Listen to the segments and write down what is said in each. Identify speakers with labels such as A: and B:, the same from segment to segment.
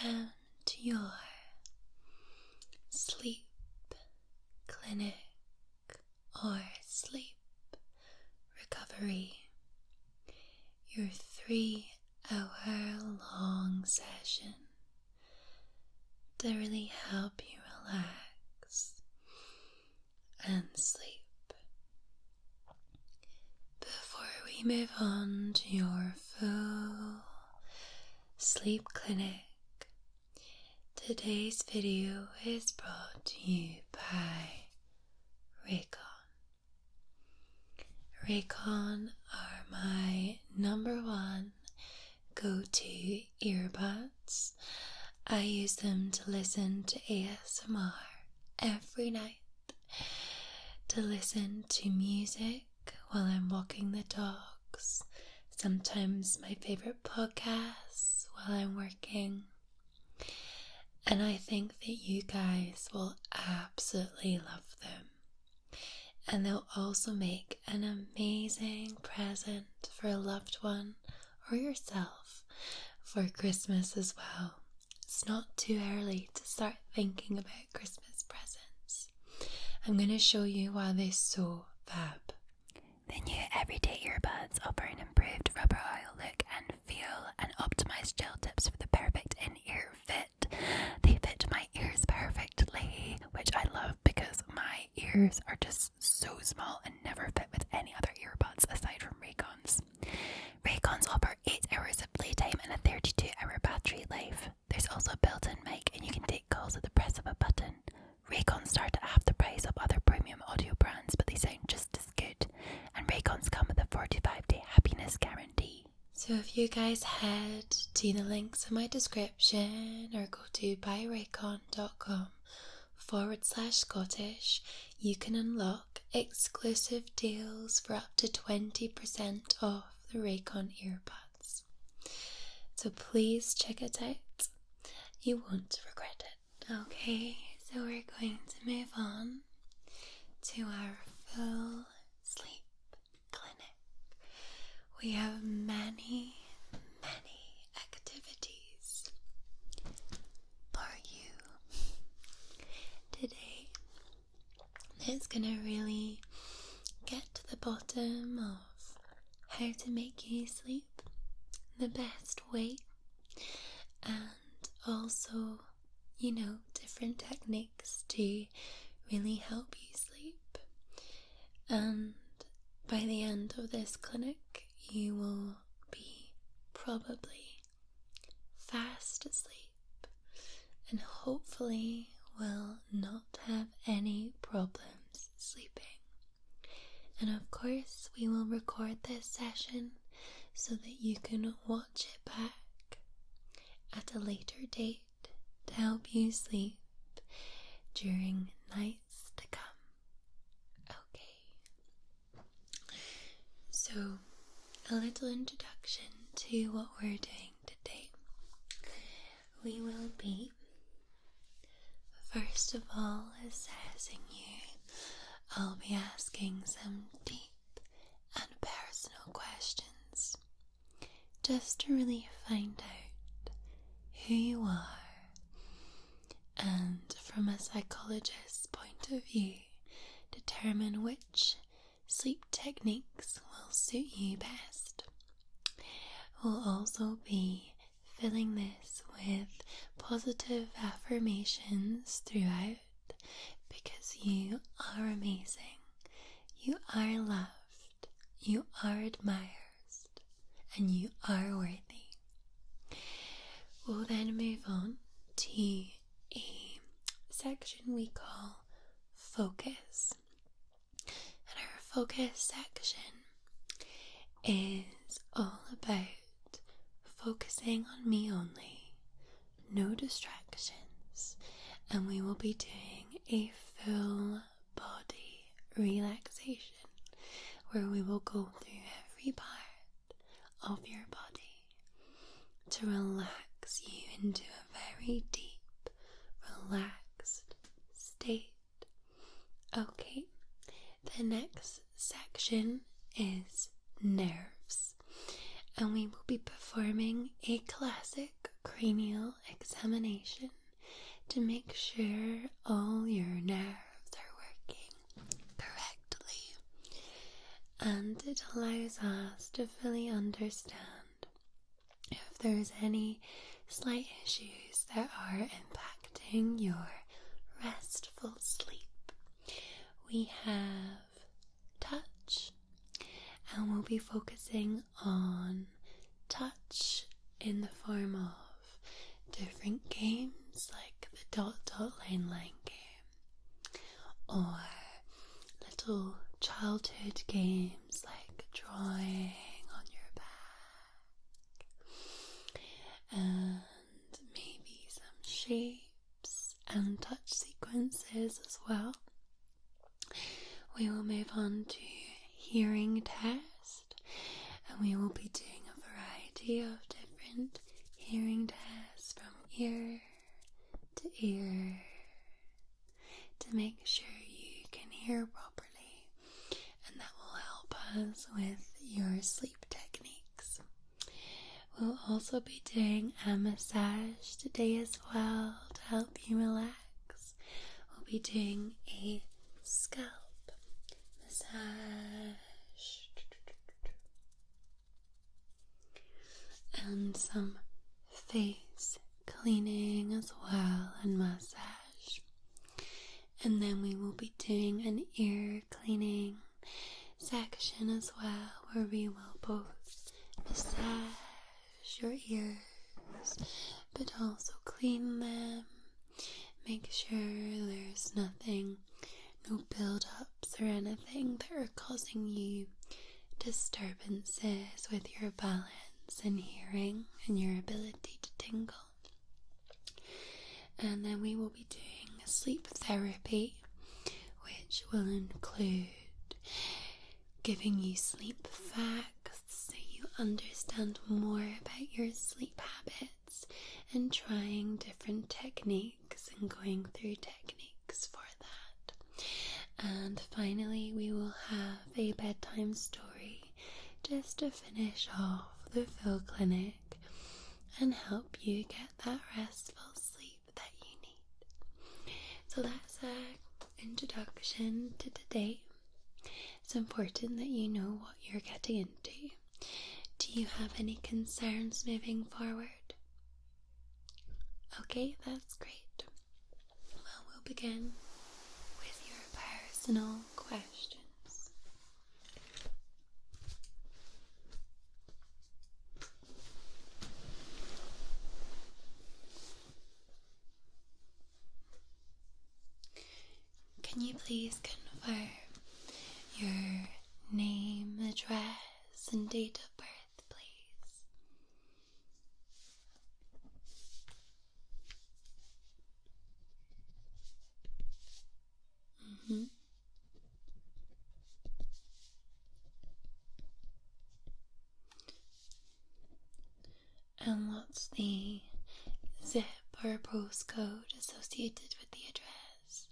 A: welcome to your sleep clinic or sleep recovery, your 3-hour-long session to really help you relax and sleep. Before we move on to your full sleep clinic, today's video is brought to you by Raycon. Raycon are my #1 go-to earbuds. I use them to listen to ASMR every night, to listen to music while I'm walking the dogs, sometimes my favorite podcasts while I'm working. And I think that you guys will absolutely love them. And they'll also make an amazing present for a loved one or yourself for Christmas as well. It's not too early to start thinking about Christmas presents. I'm going to show you why they're so fab.
B: The new everyday earbuds offer an improved rubber oil look and feel and optimized gel tips for the perfect in-ear fit. They fit my ears perfectly, which I love because my ears are just so small and never fit with any other earbuds aside from Raycons. Raycons offer 8 hours of playtime and a 32-hour battery life. There's also a built-in mic and you can take calls at the press of a button. Raycons start at half the price of other premium audio brands, but they sound just as good. And Raycons come with a 45-day happiness guarantee.
A: So if you guys head to the links in my description or go to buyraycon.com/Scottish, you can unlock exclusive deals for up to 20% off the Raycon earbuds. So please check it out. You won't regret it. Okay, so we're going to move on to our full sleep clinic. We have many activities for you today. It's gonna really get to the bottom of how to make you sleep the best way, and also, different techniques to really help you sleep. And by the end of this clinic, you will be probably fast asleep and hopefully will not have any problems sleeping. And of course, we will record this session so that you can watch it back at a later date to help you sleep during nights to come. Okay. So, a little introduction to what we're doing today. We will be, first of all, assessing you. I'll be asking some deep and personal questions, just to really find out who you are, and from a psychologist's point of view, determine which sleep techniques will suit you best. We'll also be filling this with positive affirmations throughout, because you are amazing, you are loved, you are admired, and you are worthy. We'll then move on to a section we call focus. And our focus section is all about focusing on me only, no distractions, and we will be doing a full body relaxation where we will go through every part of your body to relax you into a very deep, relaxed state. Okay, the next section is nerves, and we will be performing performing a classic cranial examination to make sure all your nerves are working correctly, and it allows us to fully understand if there's any slight issues that are impacting your restful sleep. We have touch, and we'll be focusing on touch in the form of different games like the dot dot line game, or little childhood games like drawing on your back, and maybe some shapes and touch sequences as well. We will move on to hearing test, and we will be doing a variety of different hearing tests from ear to ear to make sure you can hear properly, and that will help us with your sleep techniques. We'll also be doing a massage today as well to help you relax. We'll be doing a scalp massage and some face cleaning as well, and massage. And then we will be doing an ear cleaning section as well, where we will both massage your ears but also clean them, make sure there's nothing, no build-ups or anything that are causing you disturbances with your balance and hearing and your ability to tingle. And then we will be doing sleep therapy, which will include giving you sleep facts so you understand more about your sleep habits, and trying different techniques and going through techniques for that. And finally, we will have a bedtime story just to finish off the full clinic and help you get that restful sleep that you need. So that's an introduction to today. It's important that you know what you're getting into. Do you have any concerns moving forward? Okay, that's great. Well, we'll begin with your personal questions. Can you please confirm your name, address, and date of birth, please? And what's the zip or postcode associated with the address?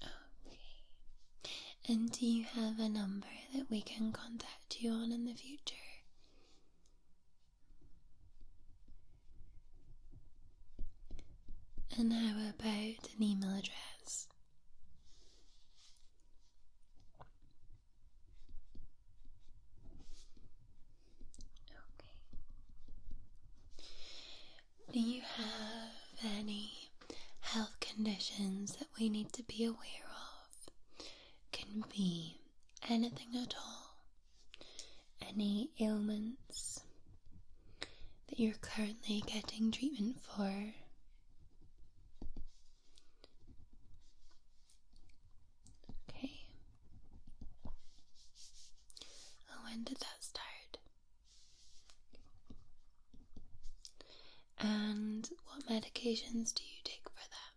A: Okay. And do you have a number that we can contact you on in the future? And how about an email address? Okay. Do you have any health conditions that we need to be aware of? Can be anything at all. Any ailments that you're currently getting treatment for? Okay. When did that start? And what medications do you take for that?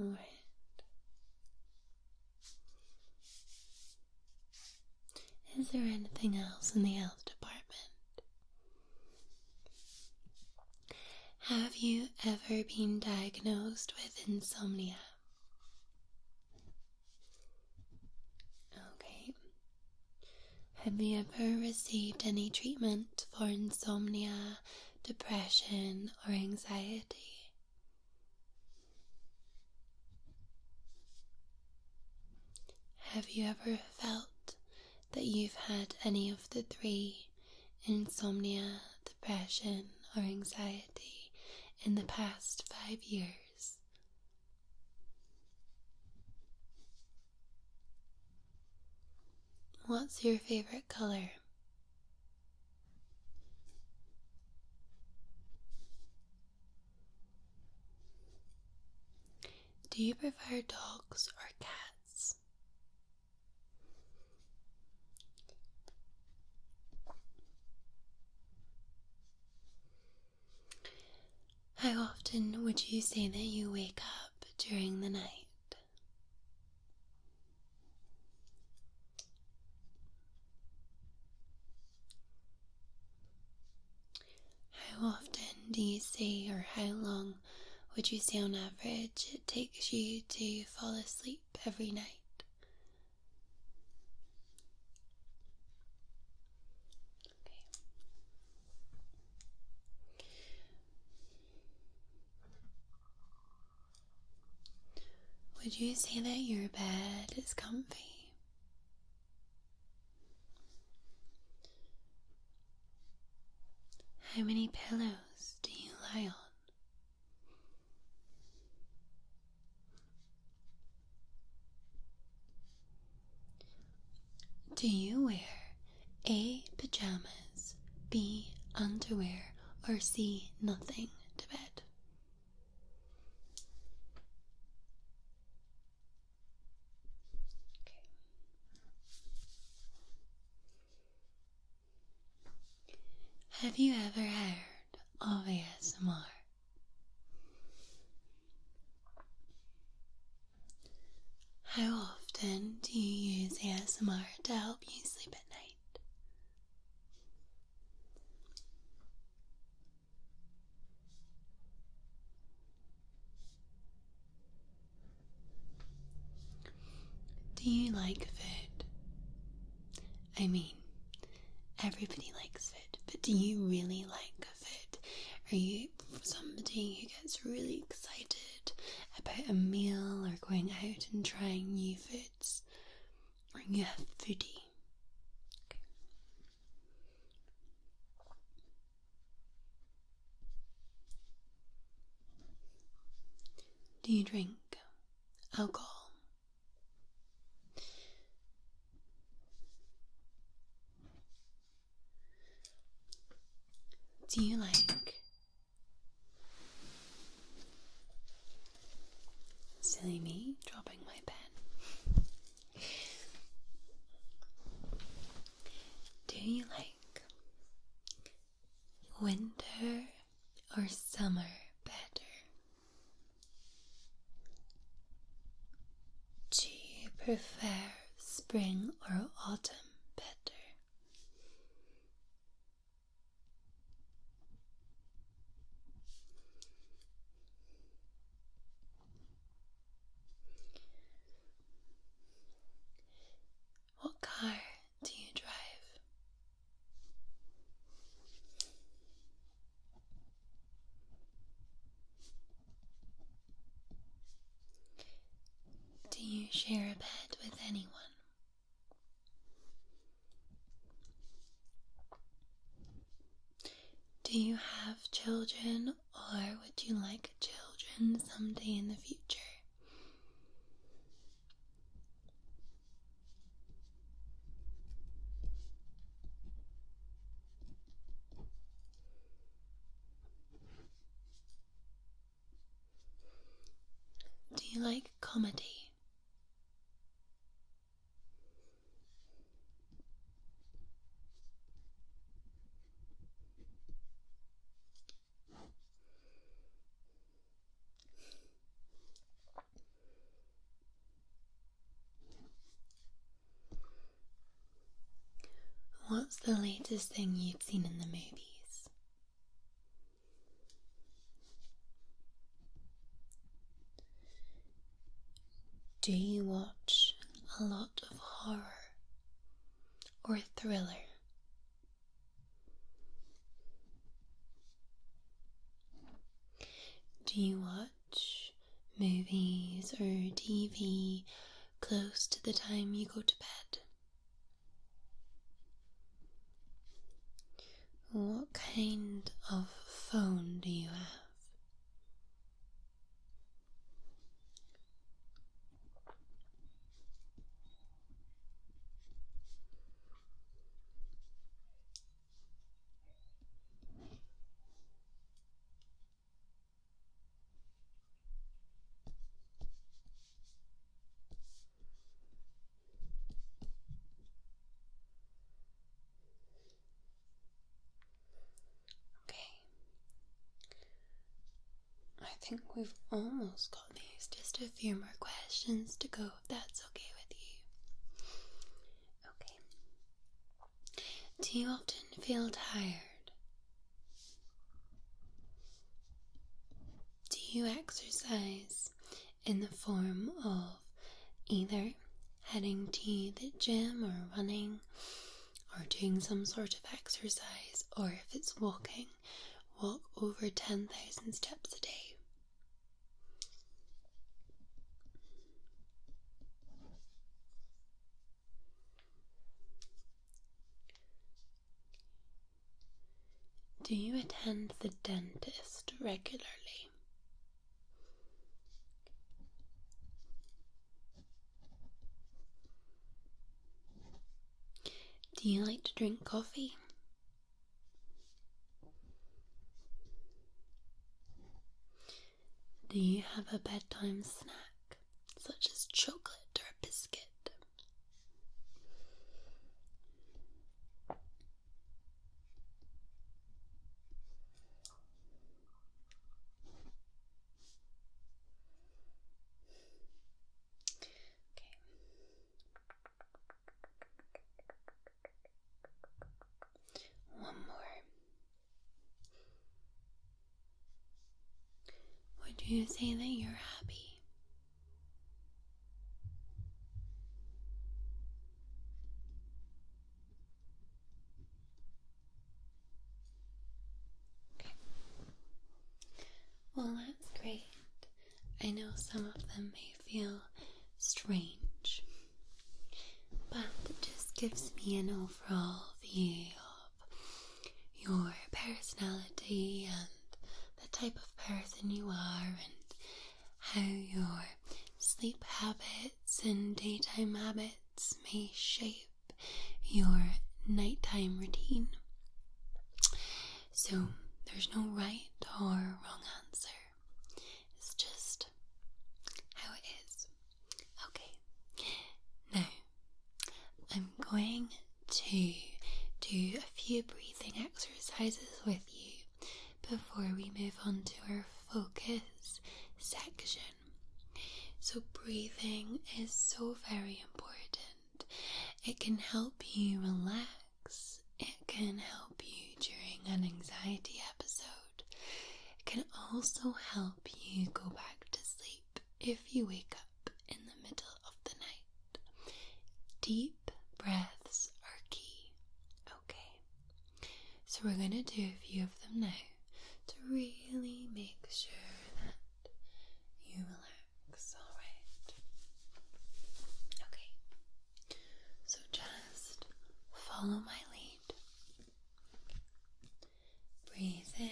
A: Alright. Is there anything else in the health department? Have you ever been diagnosed with insomnia? Okay. Have you ever received any treatment for insomnia, depression, or anxiety? Have you ever felt that you've had any of the three, insomnia, depression, or anxiety, in the past 5 years? What's your favorite color? Do you prefer dogs or cats? How often would you say that you wake up during the night? How often do you say, or how long would you say on average it takes you to fall asleep every night? Okay. Would you say that your bed is comfy? How many pillows do you lie on? Do you wear A, pajamas, B, underwear, or C, nothing to bed? Okay. Have you ever heard of ASMR? How often do you use ASMR to help you sleep at night? Do you like food? I mean, everybody likes food, but do you really like food? Are you somebody who gets really excited about a meal or going out and trying new foods? Or you have foodie? Okay. Do you drink alcohol? Do you like silly me dropping my pen? Do you like winter or summer better? Do you prefer spring or autumn better? What car do you drive? Do you share a bed with anyone? Do you have children, or would you like children someday in the future? Do you like comedy? What's the latest thing you've seen in the movies? Do you watch a lot of horror or thriller? Do you watch movies or TV close to the time you go to bed? What kind of phone do you have? I think we've almost got these. Just a few more questions to go, if that's okay with you. Okay. Do you often feel tired? Do you exercise in the form of either heading to the gym or running or doing some sort of exercise, or if it's walking, walk over 10,000 steps a day? Do you attend the dentist regularly? Do you like to drink coffee? Do you have a bedtime snack, such as chocolate or a biscuit? One more. Would you say that you're happy? Okay. Well, that's great. I know some of them may feel strange, but it just gives me an overall view of your personality and the type of person you are and how your sleep habits and daytime habits may shape your nighttime routine. So there's no right or wrong answer. It's just how it is. Okay. Now, I'm going to do a few breathing exercises with you before we move on to our focus section. So breathing is so very important. It can help you relax. It can help you during an anxiety episode. It can also help you go back to sleep if you wake up in the middle of the night. Deep breaths are key. Okay. So we're going to do a few of them now to really make sure that you relax, alright? Okay. So just follow my lead. Breathe in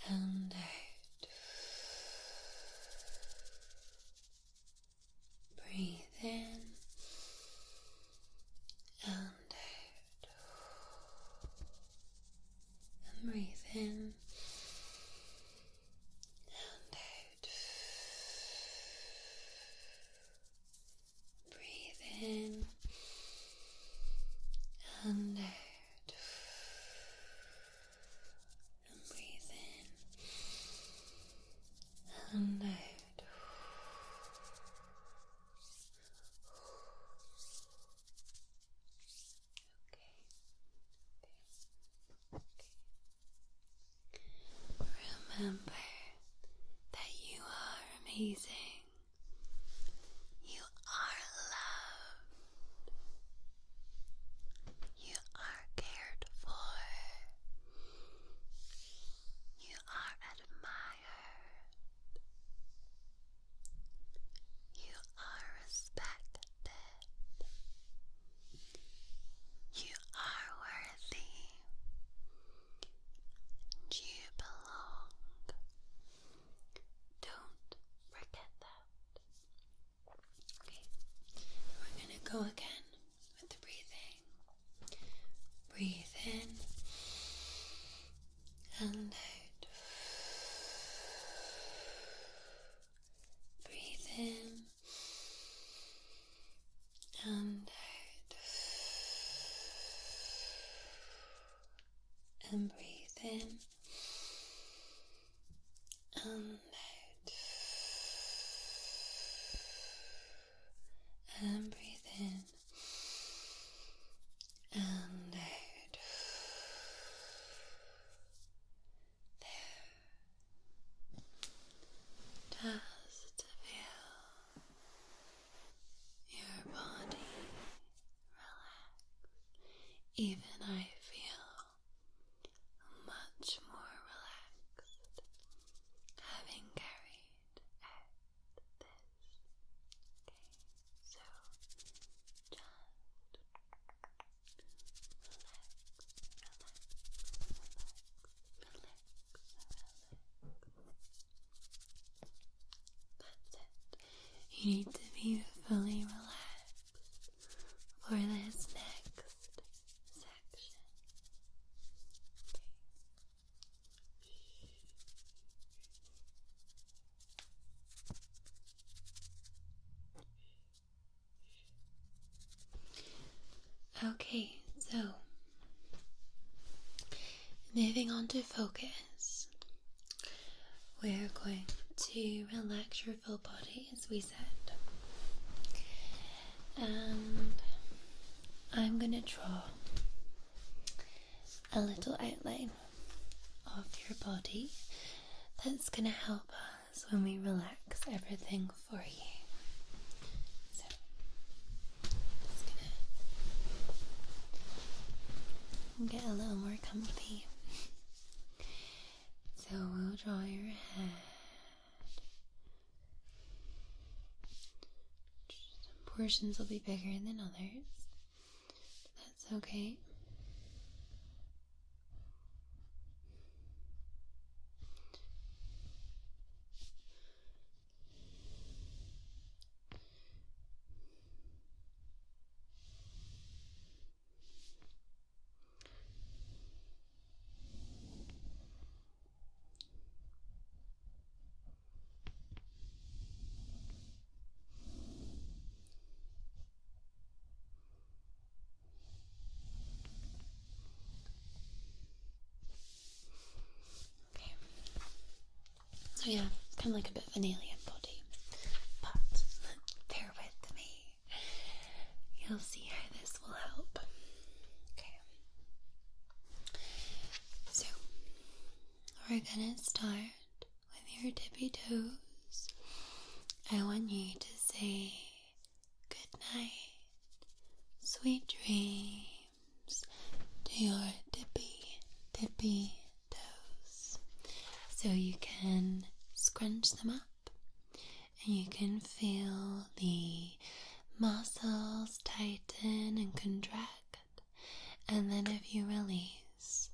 A: and out. Breathe in and out. And breathe in and out. Breathe in amazing. You are loved. You are cared for. You are admired. You are respected. You are worthy. And you belong. Don't forget that. Okay, we're gonna go again with the breathing. Breathe in and out. Breathe in and out. And breathe in and out. And breathe in and out. There. Just feel your body relax. Even I feel much more relaxed having carried out this. Okay, so just That's it. You need to be fully relaxed for this next section. Okay, so moving on to focus, we're going to relax your full body as we said, and I'm going to draw a little outline of your body that's going to help us when we relax everything for you. So, just going to get a little more comfy. So we'll draw your head. Some portions will be bigger than others. That's okay. So yeah, kind of like a bit of an alien body, but bear with me. You'll see how this will help. Okay. So we're gonna start with your tippy toes. I want you to say good night, sweet dreams to your tippy toes. So you can scrunch them up and you can feel the muscles tighten and contract, and then if you release,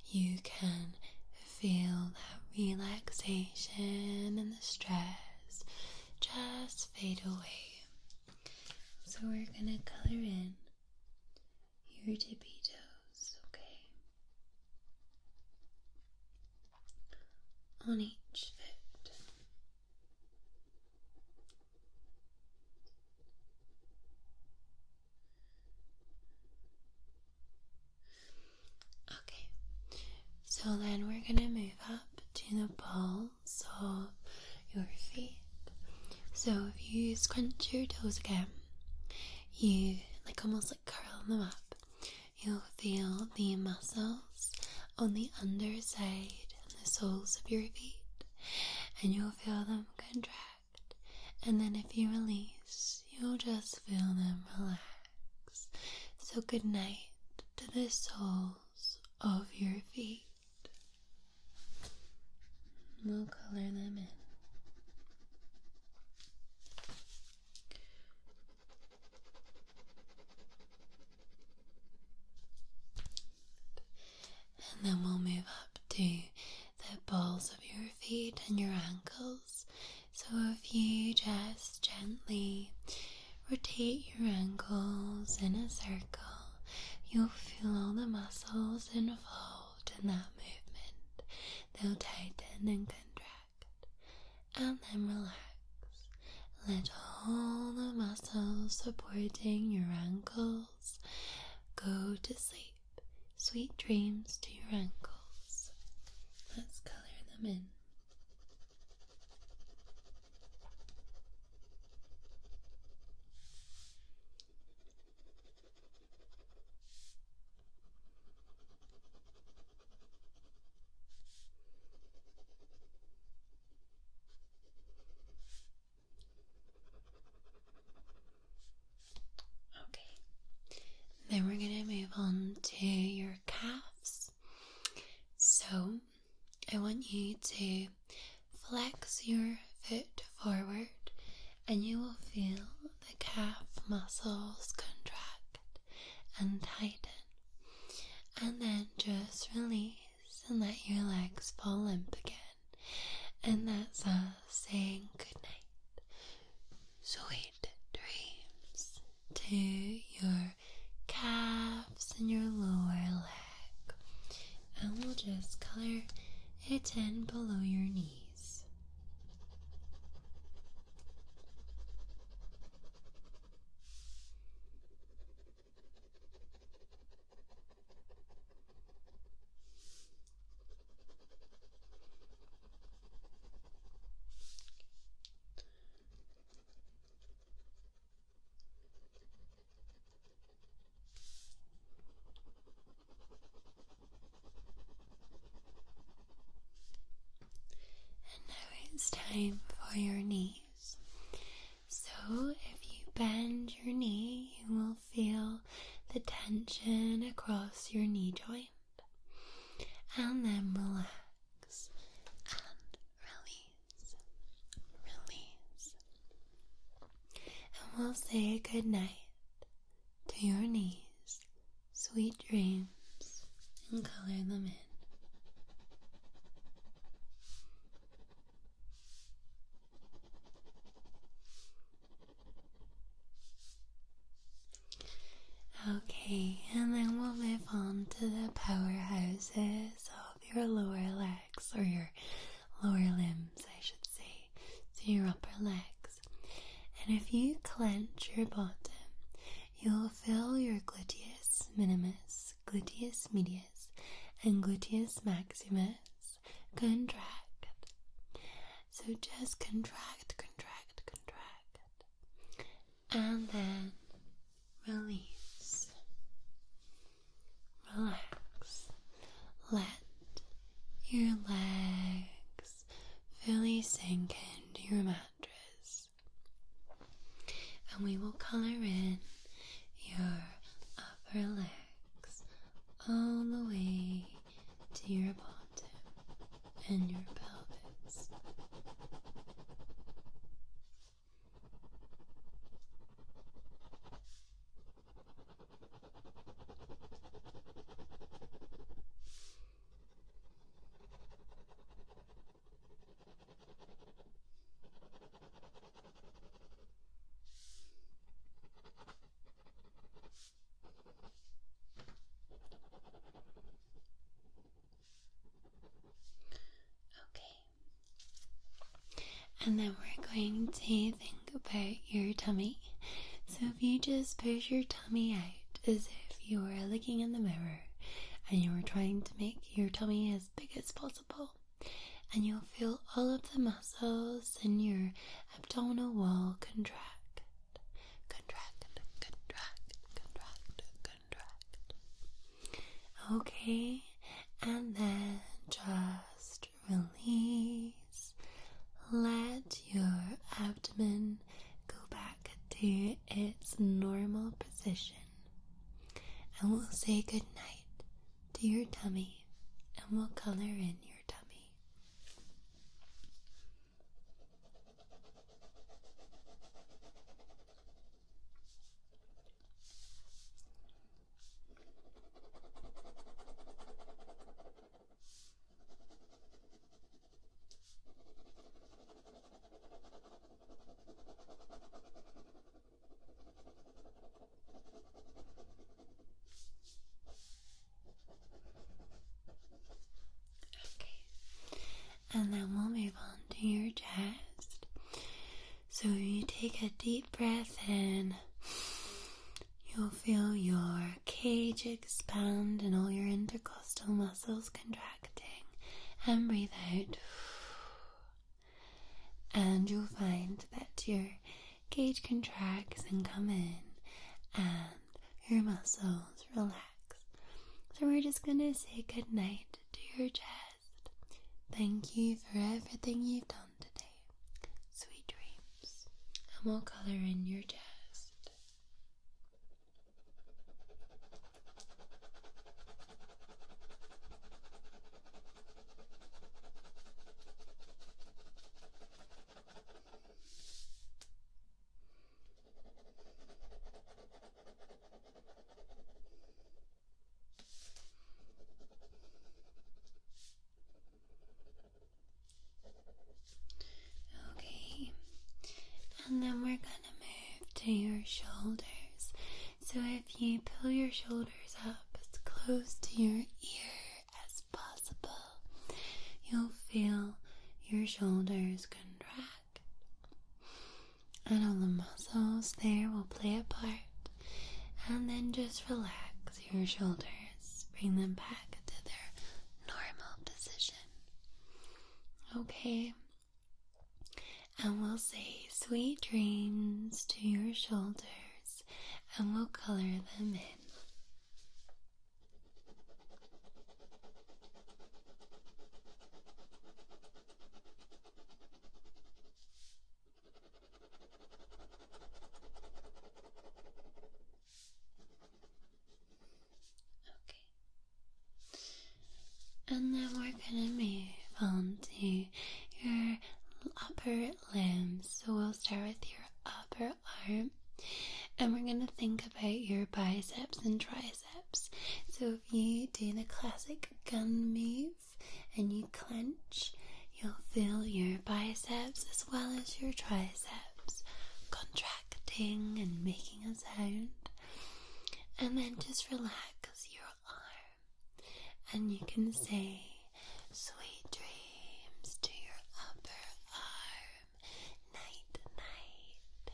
A: you can feel that relaxation and the stress just fade away. So we're gonna color in your tippy toes, okay? On each foot. Okay, so then we're gonna move up to the balls of your feet. So if you scrunch your toes again, you almost like curl them up, you'll feel the muscles on the underside and the soles of your feet, and you'll feel them contract And then if you release, you'll just feel them relax. So good night to the soles of your feet. We'll color them in. And then we'll move up to the balls of your feet and your ankles. So if you just gently rotate your ankles in a circle, you'll feel all the muscles involved in that movement. They'll tighten and contract. And then relax. Let all the muscles supporting your ankles go to sleep. Sweet dreams to your ankles. Let's color them in. Okay, then we're going to move on to your calves. So I want you to flex your foot forward and you will feel the calf muscles contract and tighten. And then just release and let your legs fall limp again. And that's us saying goodnight. Sweet dreams to your calves and your lower leg. And we'll just color it in below your knees. It's time for your knees. So if you bend your knee, you will feel the tension across your knee joint. And then relax and release. Release. And we'll say goodnight to your knees. Sweet dreams. And color them in. Okay, and then we'll move on to the powerhouses of your lower legs, or your lower limbs, I should say, so your upper legs. And if you clench your bottom, you'll feel your gluteus minimus, gluteus medius, and gluteus maximus contract. So just contract, contract, contract, and then release. Relax. Let your legs fully sink into your mattress. And we will color in your upper legs all the way to your bottom and your pelvis. And then we're going to think about your tummy. So if you just push your tummy out as if you were looking in the mirror and you were trying to make your tummy as big as possible, and you'll feel all of the muscles in your abdominal wall contract, contract, contract, contract, contract. Okay, and then just release. Let your abdomen and we'll say good night to your tummy, and we'll color in your tummy. And then we'll move on to your chest. So you take a deep breath in. You'll feel your cage expand and all your intercostal muscles contracting. And breathe out. And you'll find that your cage contracts and come in, and your muscles relax. So we're just going to say good night to your chest. Thank you for everything you've done today. Sweet dreams. And we'll color in your chest. And then we're gonna move to your shoulders. So if you pull your shoulders up as close to your ear as possible, you'll feel your shoulders contract. And all the muscles there will play a part. And then just relax your shoulders. Bring them back to their normal position. Okay? And we'll say sweet dreams to your shoulders, and we'll color them in. Okay. And then we're gonna move on to your upper limbs. So we'll start with your upper arm, and we're going to think about your biceps and triceps. So if you do the classic gun move and you clench, you'll feel your biceps as well as your triceps contracting and making a sound. And then just relax your arm, and you can say sweet dreams to your upper arm. Night, night.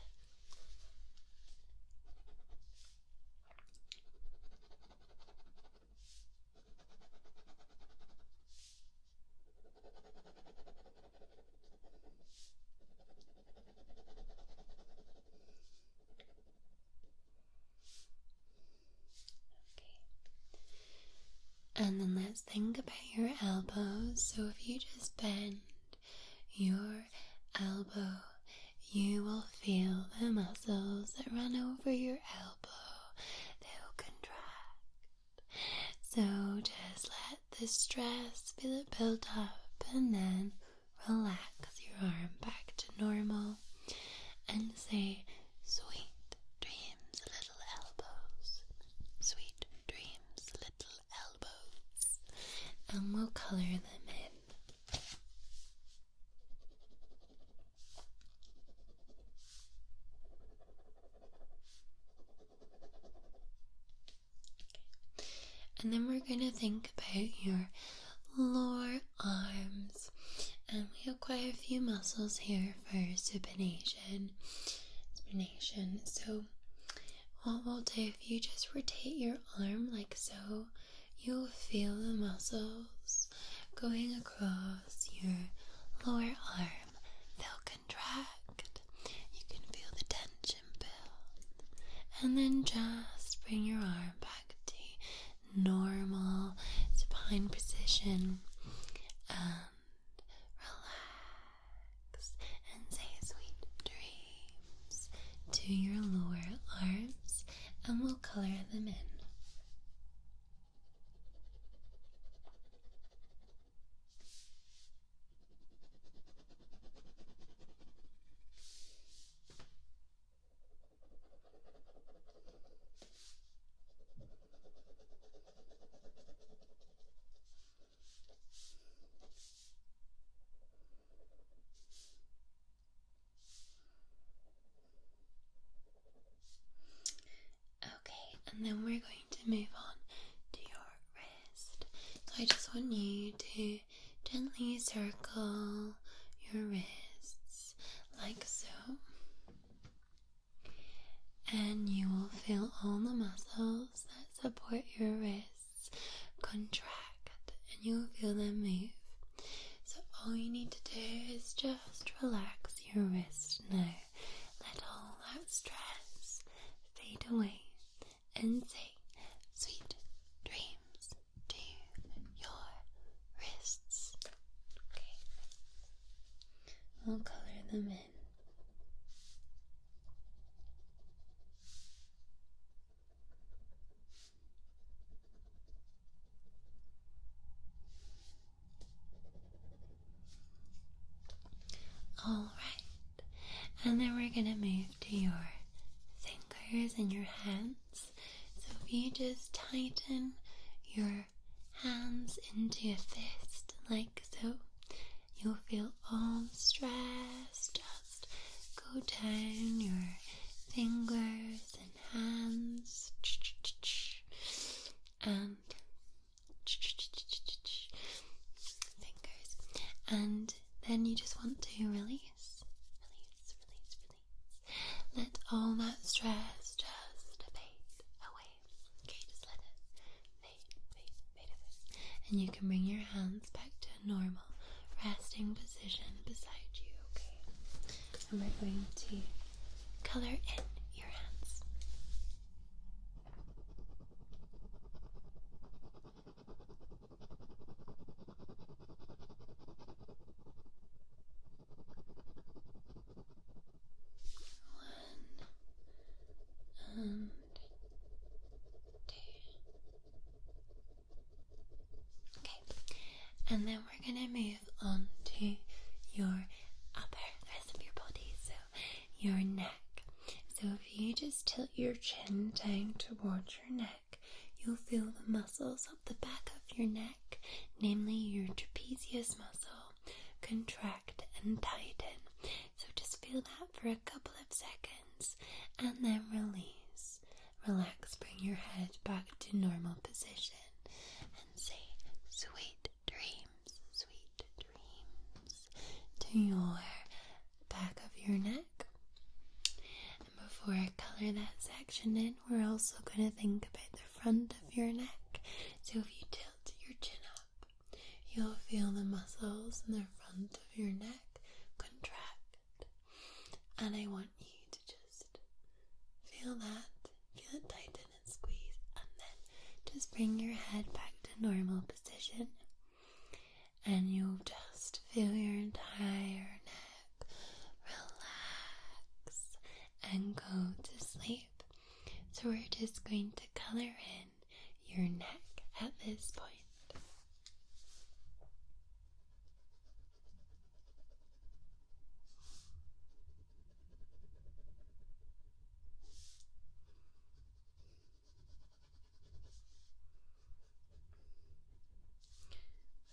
A: And then let's think about your elbows. So if you just bend your elbow, you will feel the muscles that run over your elbow. They'll contract. So just let the stress feel it build up, and then relax your arm back to normal and say sweet dreams, little elbows. Sweet dreams, little elbows. And we'll color them in. And then we're going to think about your lower arms. And we have quite a few muscles here for supination. So what we'll do, if you just rotate your arm like so, you'll feel the muscles going across your lower arm. They'll contract. You can feel the tension build. And then just bring your arm back to normal supine position and relax and say sweet dreams to your lower arms, and we'll color them in. And then we're going to move on to your wrist. So I just want you to gently circle your wrists like so. And you will feel all the muscles that support your wrists contract, and you'll feel them move. So all you need to do is just relax your wrist now. Let all that stress fade away and say sweet dreams to your wrists. Okay. We'll color them in. Alright, and then we're gonna move to your fingers and your hands. So if you just tighten your hands into a fist like so, you'll feel all the stress just go down your fingers and hands and fingers, and then you just want to release. Let all that stress just fade away. Okay, just let it fade away. And you can bring your hands back to a normal resting position beside you, okay? And we're going to color in your hands. And 2. Okay, and then we're gonna move on to your the rest of your body, so your neck. So if you just tilt your chin down towards your neck, you'll feel the muscles up the back of your neck, namely your trapezius muscle, contract and tighten. So just feel that for a couple of seconds and then release. Relax, bring your head back to normal position and say sweet dreams to your back of your neck. And before I color that section in, we're also going to think about the front of your neck. So if you tilt your chin up, you'll feel the muscles in the front of your neck contract. And I want you to just feel that. Feel it tighten and squeeze, and then just bring your head back to normal position, and you'll just feel your entire neck relax and go to sleep. So we're just going to color in your neck at this point.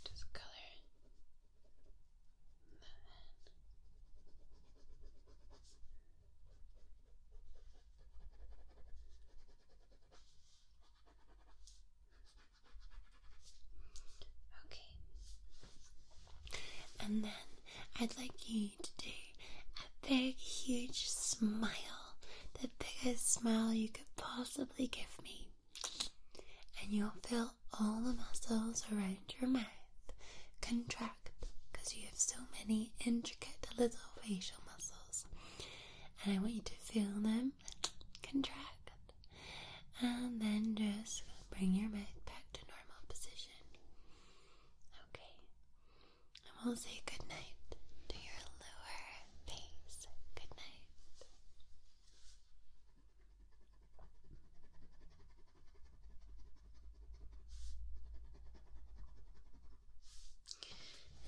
A: Just color that in. Okay. And then I'd like you to do a big, huge smile. The biggest smile you could possibly give me. And you'll feel all the muscles around your mouth contract because you have so many intricate little facial muscles. And I want you to feel them contract. And then just bring your mouth back to normal position. Okay. And we'll say good night to your lower face. Good night.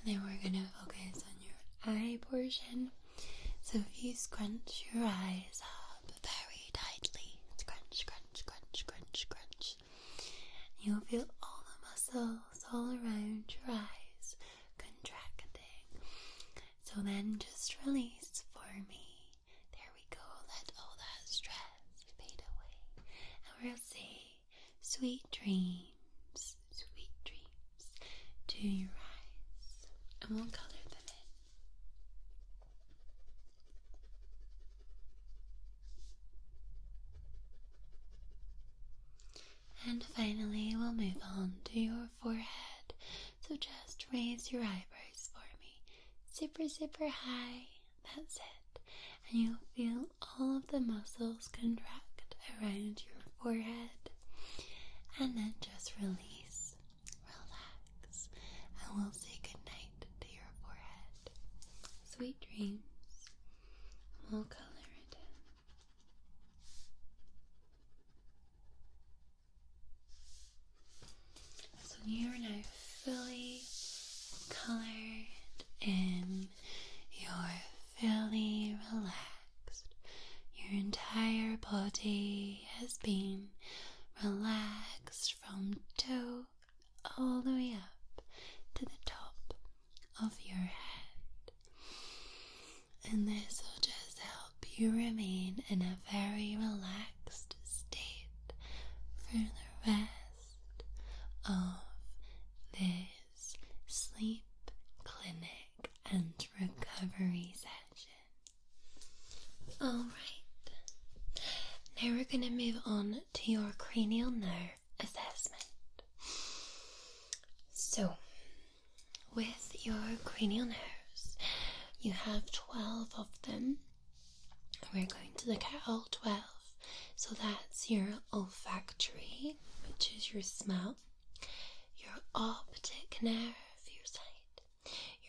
A: And then we're going to focus on your eye portion. So if you scrunch your eyes up very tightly, scrunch, you'll feel all the muscles all around your eyes contracting. So then just release for me. There we go. Let all that stress fade away. And we'll say sweet dreams to your eyes, and we'll colour them in. And finally, we'll move on to your forehead. So just raise your eyebrows for me. Super high. That's it. And you'll feel all of the muscles contract around your forehead. And then just release. Relax. And we'll say goodnight to your forehead. Sweet dreams. We'll colour it in. So you're now fully coloured in. You're fully relaxed. Your entire body has been relaxed from toe all the way up to the top of your head. And this will just help you remain in a very relaxed state for the rest of this sleep clinic and recovery session. Alright, now we're going to move on to your cranial nerve assessment. So, with your cranial nerves, you have 12 of them. We're going to look at all 12. So that's your olfactory, which is your smell, your optic nerve, your sight,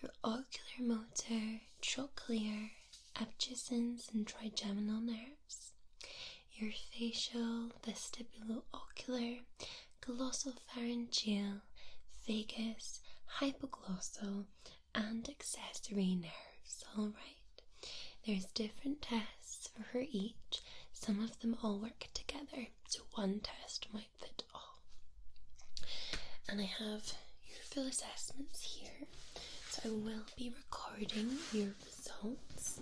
A: your ocular motor, trochlear, abducens and trigeminal nerves, your facial, vestibulo-ocular, glossopharyngeal, vagus, hypoglossal, and accessory nerves. Alright, there's different tests for each. Some of them all work together, so one test might fit all. And I have your full assessments here, so I will be recording your results.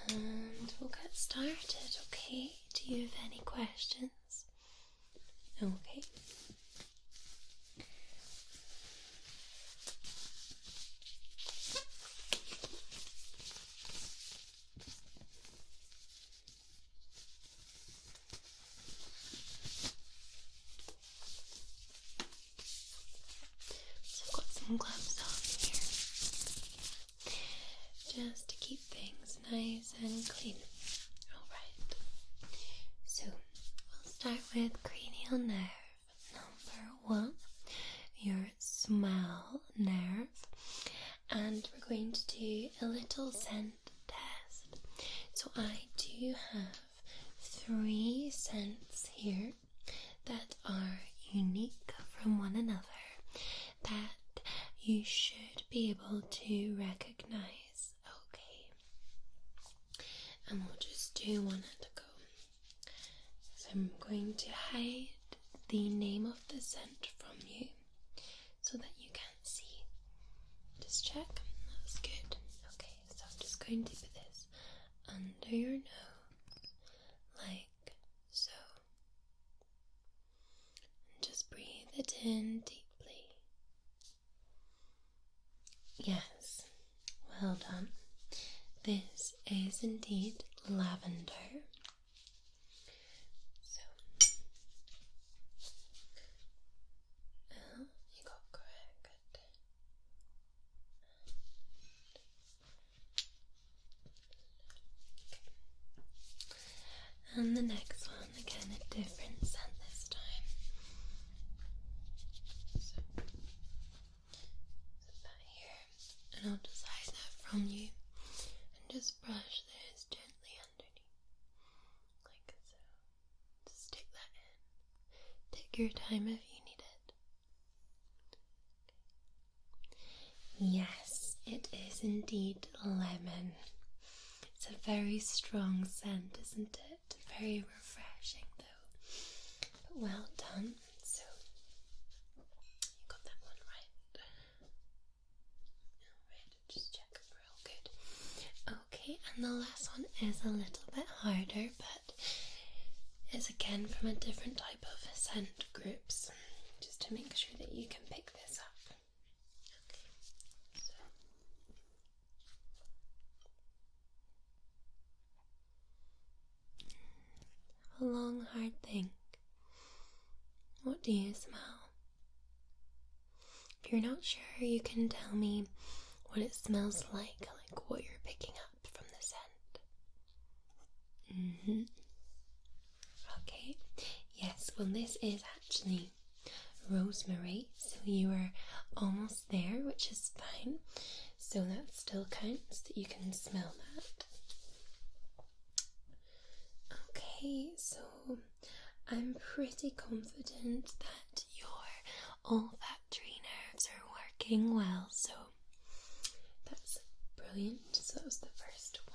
A: And we'll get started, okay? Do you have any questions? Okay. So I've got some gloves on here, just to keep things nice and clean. Alright, so we'll start with cranial nerve number 1, your smell nerve, and we're going to do a little scent test. So I do have 3 scents here that are unique from one another that you should be able to recognize. Okay, and we'll just do one at a go. So I'm going to hide the name of the scent from you so that you can see. Just check. That's good. Okay, so I'm just going to put this under your nose like so. And just breathe it in deeply. Yes, well done. This is indeed lavender. So, you got correct. Okay. And the next one, again a different scent this time. So, put that here, and I'll just hide that from you. And just brush this gently underneath, like so. Just stick that in. Take your time if you need it. Yes, it is indeed lemon. It's a very strong scent, isn't it? Very refreshing though. But well done. So, you got that one right. Alright, just check it real good. Okay, and the last one is a little bit harder, but is again from a different type of scent groups, just to make sure that you can pick this up. Okay, so a long, hard think. What do you smell? If you're not sure, you can tell me what it smells like what you're picking up from the scent. Okay, yes, well, this is actually rosemary, so you are almost there, which is fine. So that still counts, that you can smell that. Okay, so I'm pretty confident that your olfactory nerves are working well, so that's brilliant. So that was the first one.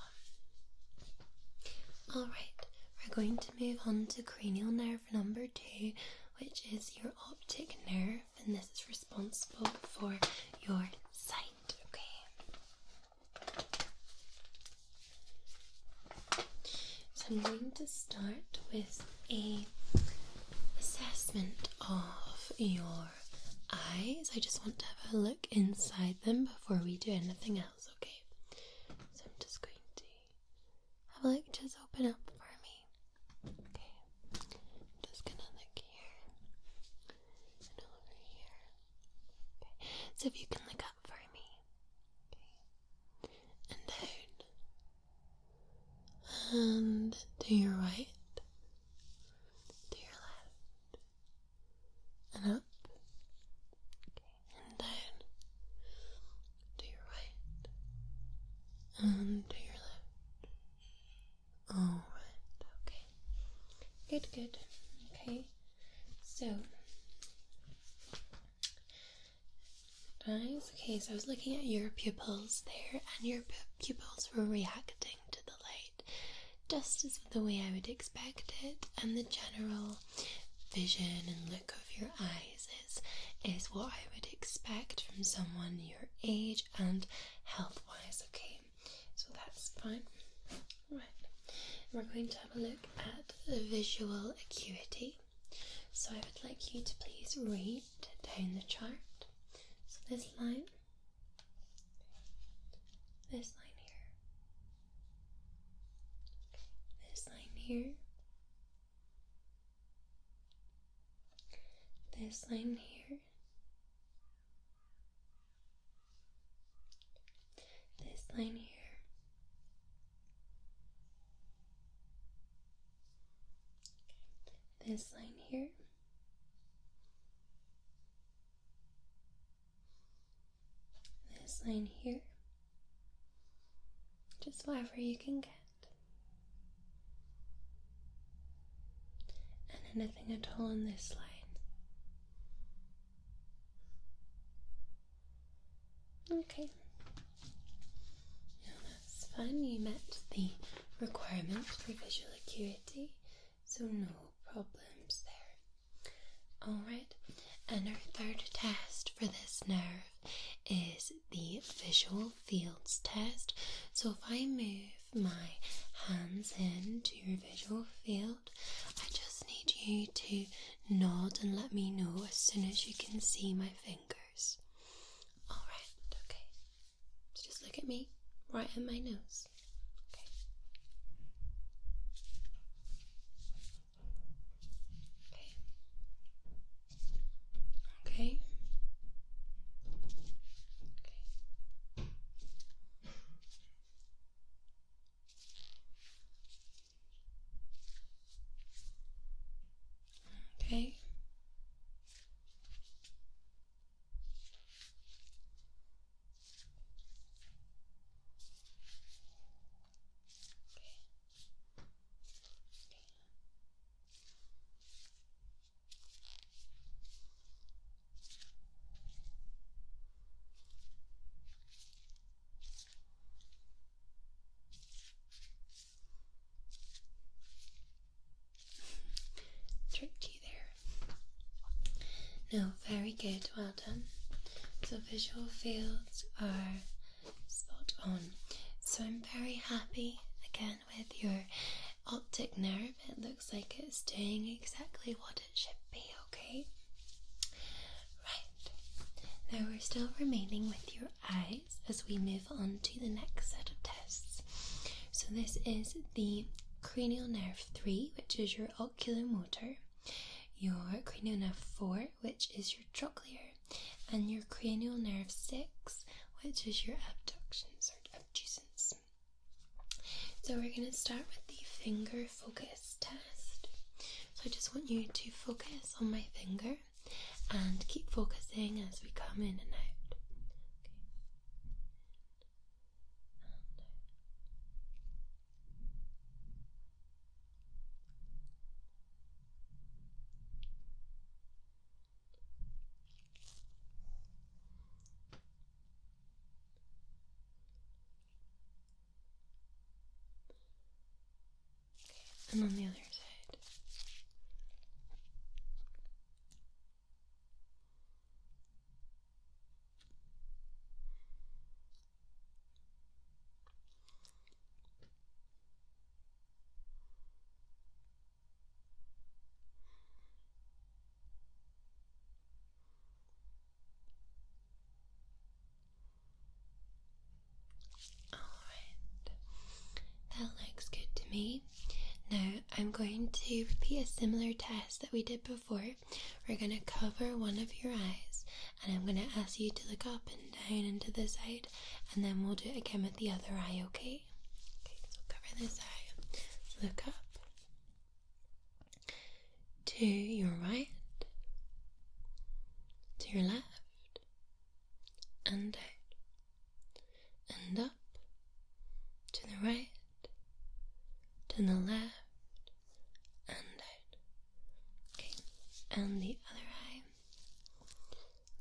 A: Alright, we're going to move on to cranial nerve number 2, which is your optic nerve, and this is responsible for your sight, okay? So I'm going to start with a assessment of your eyes. I just want to have a look inside them before we do anything else, okay? So I'm just going to have a look. Just open up for me. Okay. I'm just gonna look here and over here. Okay. So if you can look up for me. Okay. And down. And to your right. To your left. And up. Okay. And down. To your right. And to your left. Alright, okay. Good. Okay, so eyes. Okay, so I was looking at your pupils there, and your pupils were reacting to the light just as the way I would expect it, and the general vision and look of your eyes is what I would expect from someone your age and health-wise, okay? So that's fine. Right. We're going to have a look at the visual acuity. So I would like you to please read down the chart. So this line here, this line here, this line here, this line here, this line here, this line here, just whatever you can get, and anything at all on this line. Okay, no, that's fine. You met the requirement for visual acuity, so no problems there. Alright, and our third test for this nerve is the visual fields test. So if I move my hands into your visual field, I just need you to nod and let me know as soon as you can see my fingers. Alright, okay. So just look at me, right at my nose. Okay. Okay. Tricked you there. No, very good, well done. So visual fields are spot on. So I'm very happy again with your optic nerve, it looks like it's doing exactly what it should be, okay? Right. Now we're still remaining with your eyes as we move on to the next set of tests. So this is the Cranial Nerve 3, which is your oculomotor, your Cranial Nerve 4, which is your trochlear, and your Cranial Nerve 6, which is your abductions or abducens. So we're going to start with the finger focus test. So I just want you to focus on my finger and keep focusing as we come in and out. And on the other side. Alright, that looks good to me. Now I'm going to repeat a similar test that we did before. We're going to cover one of your eyes and I'm going to ask you to look up and down and to the side, and then we'll do it again with the other eye, okay? Okay, so cover this eye. So look up, to your right, to your left, and down, and up, to the right, to the left, and down. Okay, and the other eye.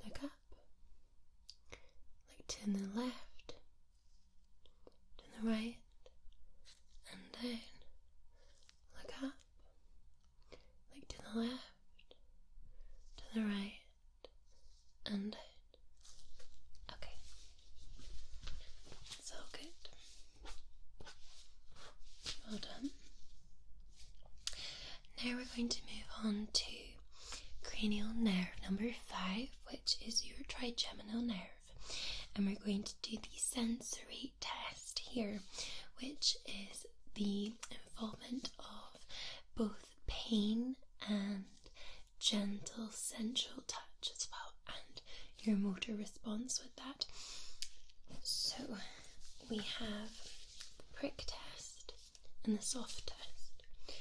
A: Look up, look to the left, to the right, and down. Look up, look to the left, to the right, and down. Okay, so good. Well done. Now we're going to move on to cranial nerve number 5, which is your trigeminal nerve. And we're going to do the sensory test here, which is the involvement of both pain and gentle sensual touch as well, and your motor response with that. So we have prick test and the soft test.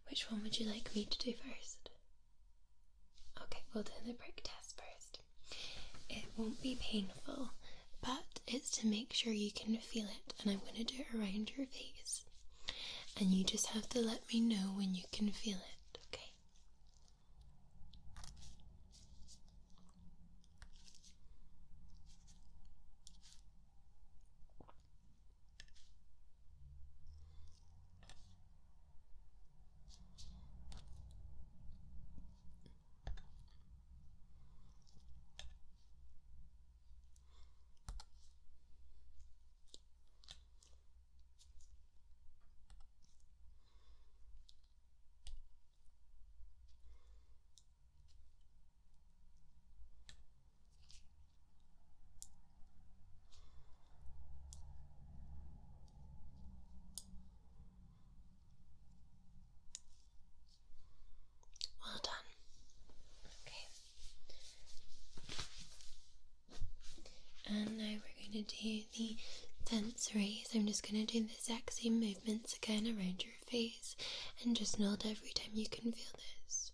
A: Which one would you like me to do first? Okay, we'll do the prick test first. It won't be painful, but it's to make sure you can feel it, and I'm going to do it around your face. And you just have to let me know when you can feel it, okay? Well done. Okay. And now we're going to do the sensory. So I'm just going to do the exact same movements again around your face, and just nod every time you can feel this.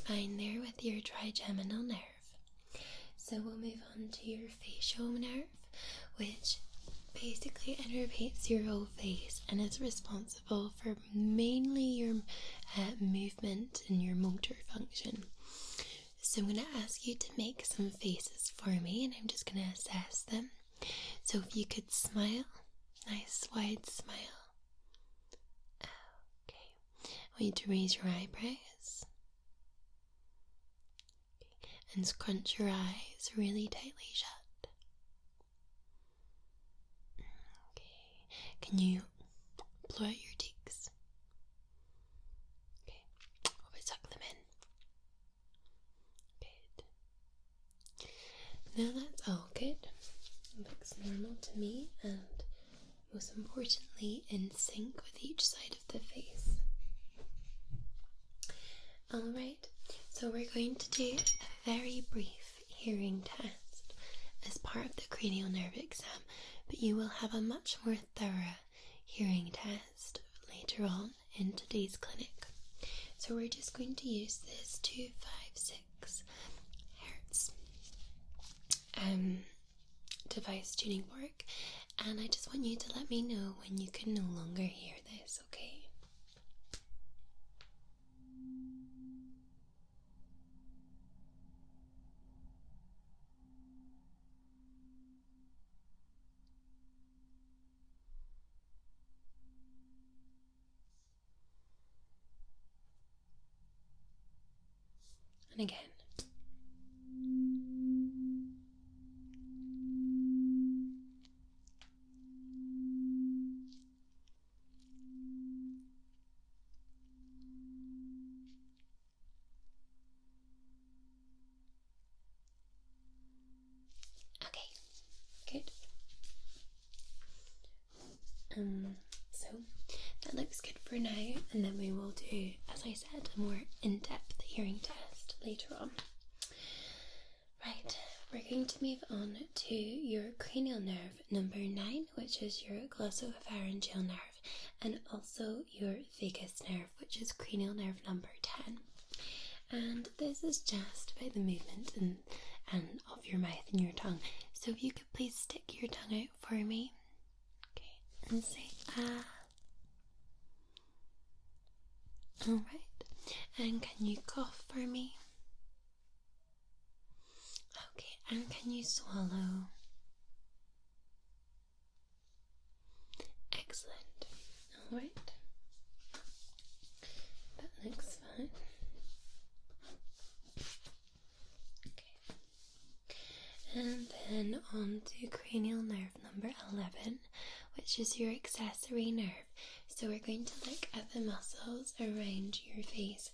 A: fine there with your trigeminal nerve. So we'll move on to your facial nerve, which basically innervates your whole face and is responsible for mainly your movement and your motor function. So I'm going to ask you to make some faces for me, and I'm just going to assess them. So if you could smile, nice wide smile. Okay. I want you to raise your eyebrows. Okay. And scrunch your eyes really tightly shut. Okay. Can you blow out your cheeks? Okay. Over tuck them in. Good. Now that's all good. It looks normal to me, and most importantly in sync with each side of the face. Alright, so we're going to do a very brief hearing test as part of the cranial nerve exam, but you will have a much more thorough hearing test later on in today's clinic. So we're just going to use this 256 Hertz device tuning fork, and I just want you to let me know when you can no longer hear this, okay? And again. Okay, good. So that looks good for now, and then we will do, as I said, a more in-depth hearing test later on. Right, we're going to move on to your cranial nerve number 9, which is your glossopharyngeal nerve, and also your vagus nerve, which is cranial nerve number 10. And this is just about the movement and of your mouth and your tongue. So if you could please stick your tongue out for me. Okay, and say ah. Alright, and can you cough for me? Okay, and can you swallow? Excellent. Alright, that looks fine. And then on to cranial nerve number 11, which is your accessory nerve. So we're going to look at the muscles around your face.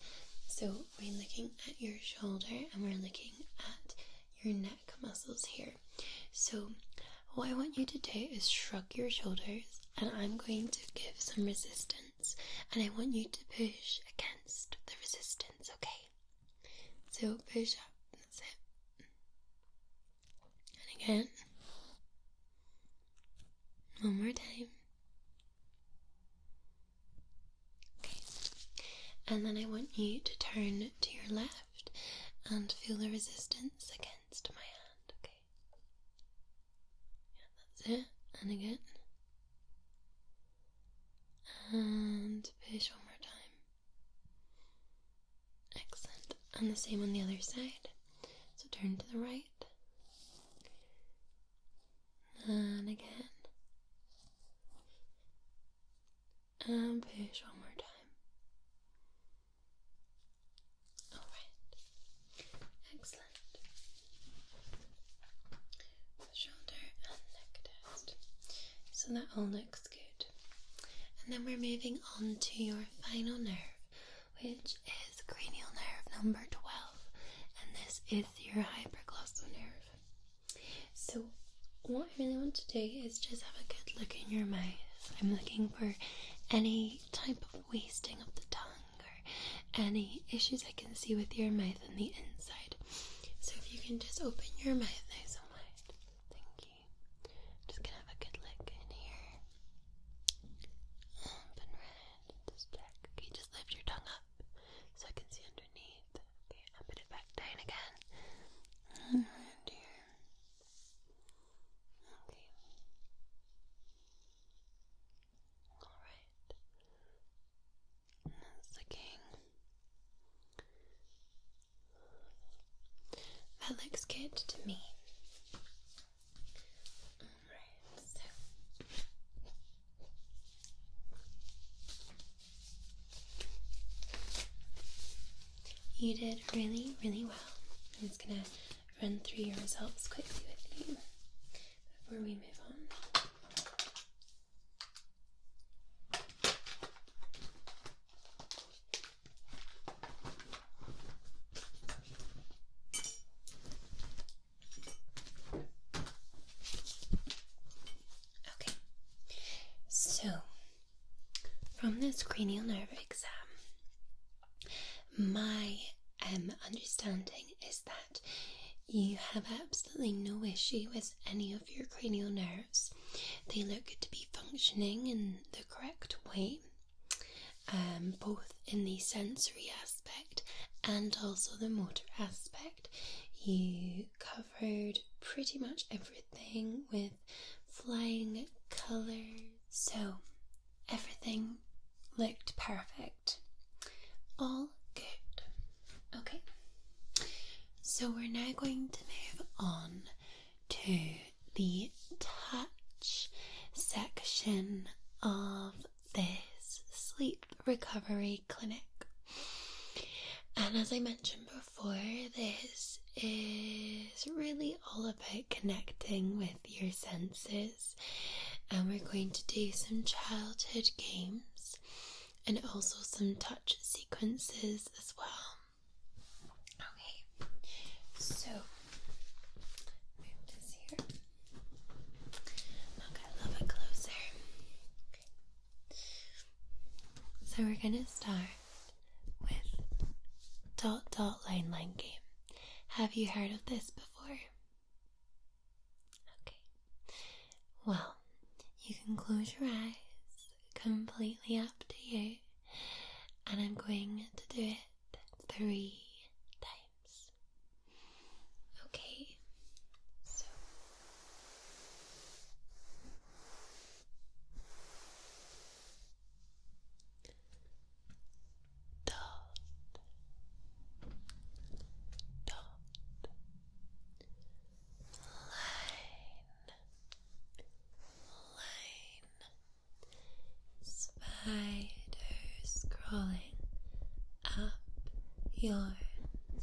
A: So we're looking at your shoulder and we're looking at your neck muscles here. So what I want you to do is shrug your shoulders, and I'm going to give some resistance, and I want you to push against the resistance, okay? So push up, that's it. Again. One more time. Okay. And then I want you to turn to your left and feel the resistance against my hand. Okay. Yeah, that's it. And again. And push one more time. Excellent. And the same on the other side. So turn to the right. And again. And push one more time. Alright. Excellent. Shoulder and neck test. So that all looks good. And then we're moving on to your final nerve, which is cranial nerve number 12. And this is your hypoglossal nerve. So what I really want to do is just have a good look in your mouth. I'm looking for any type of wasting of the tongue or any issues I can see with your mouth on the inside. So if you can just open your mouth nice and wide. Thank you. Just gonna have a good look in here. Open red. Just check. Okay, just lift your tongue up so I can see underneath. Okay, That looks good to me. Alright, so you did really, really well. I'm just gonna run through your results quickly with you before we move on. Okay, so from this cranial nerve exam, my understanding is that you have absolutely no issue with any of your cranial nerves. They look to be functioning in the correct way, both in the sensory aspect and also the motor aspect. You covered pretty much everything with flying colours, so everything looked perfect. All good. Okay, so we're now going to move on to the touch section of this sleep recovery clinic. And as I mentioned before, this is really all about connecting with your senses, and we're going to do some childhood games and also some touch sequences as well. Okay, so move this here. Okay, a little bit closer. Okay. So we're gonna start with dot dot line line game. Have you heard of this before? Okay. Well, you can close your eyes. Completely up to you. And I'm going to do it 3 times. Okay. So dot, dot, line, spiders crawling up your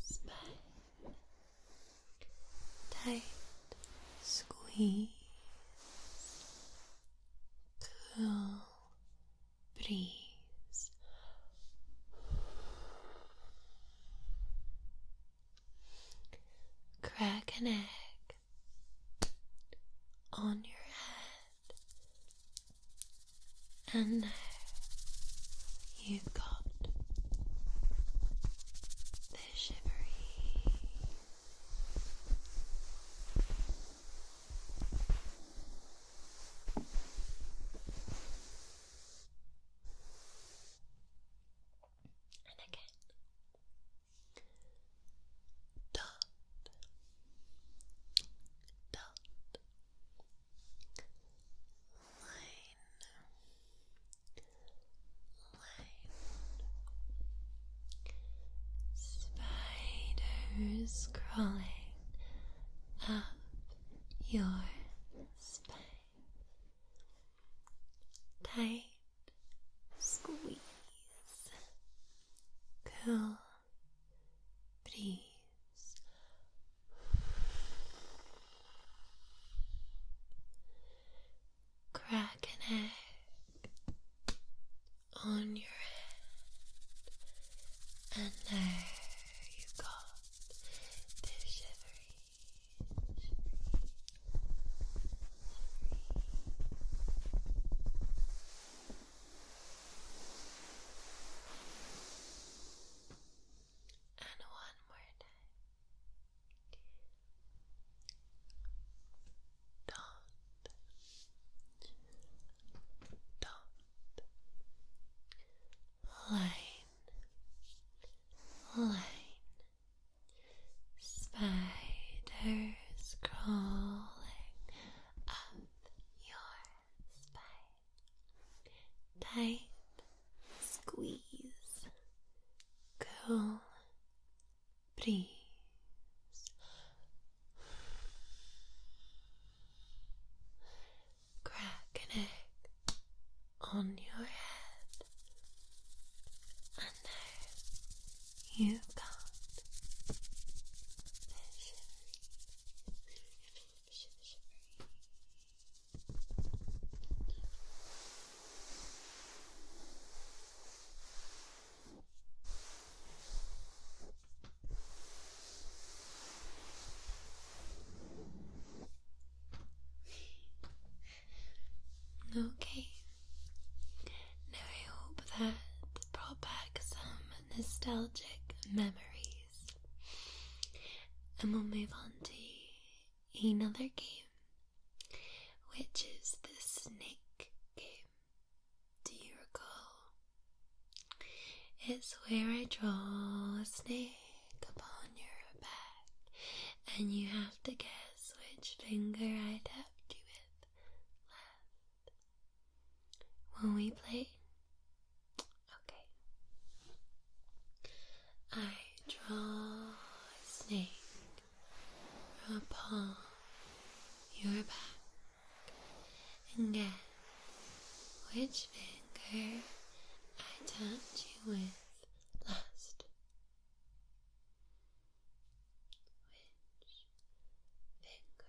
A: spine. Tight squeeze. Cool breeze. Crack an egg on your head. And now you've got the shivery. And again. Dot, dot, line, line, nostalgic memories. And we'll move on to another game, which is the snake game. Do you recall? It's where I draw a snake upon your back, and you have to guess which finger I tapped you with last. Will we play? Okay. I draw a snake upon your back, and guess which finger I tapped you with last. Which finger?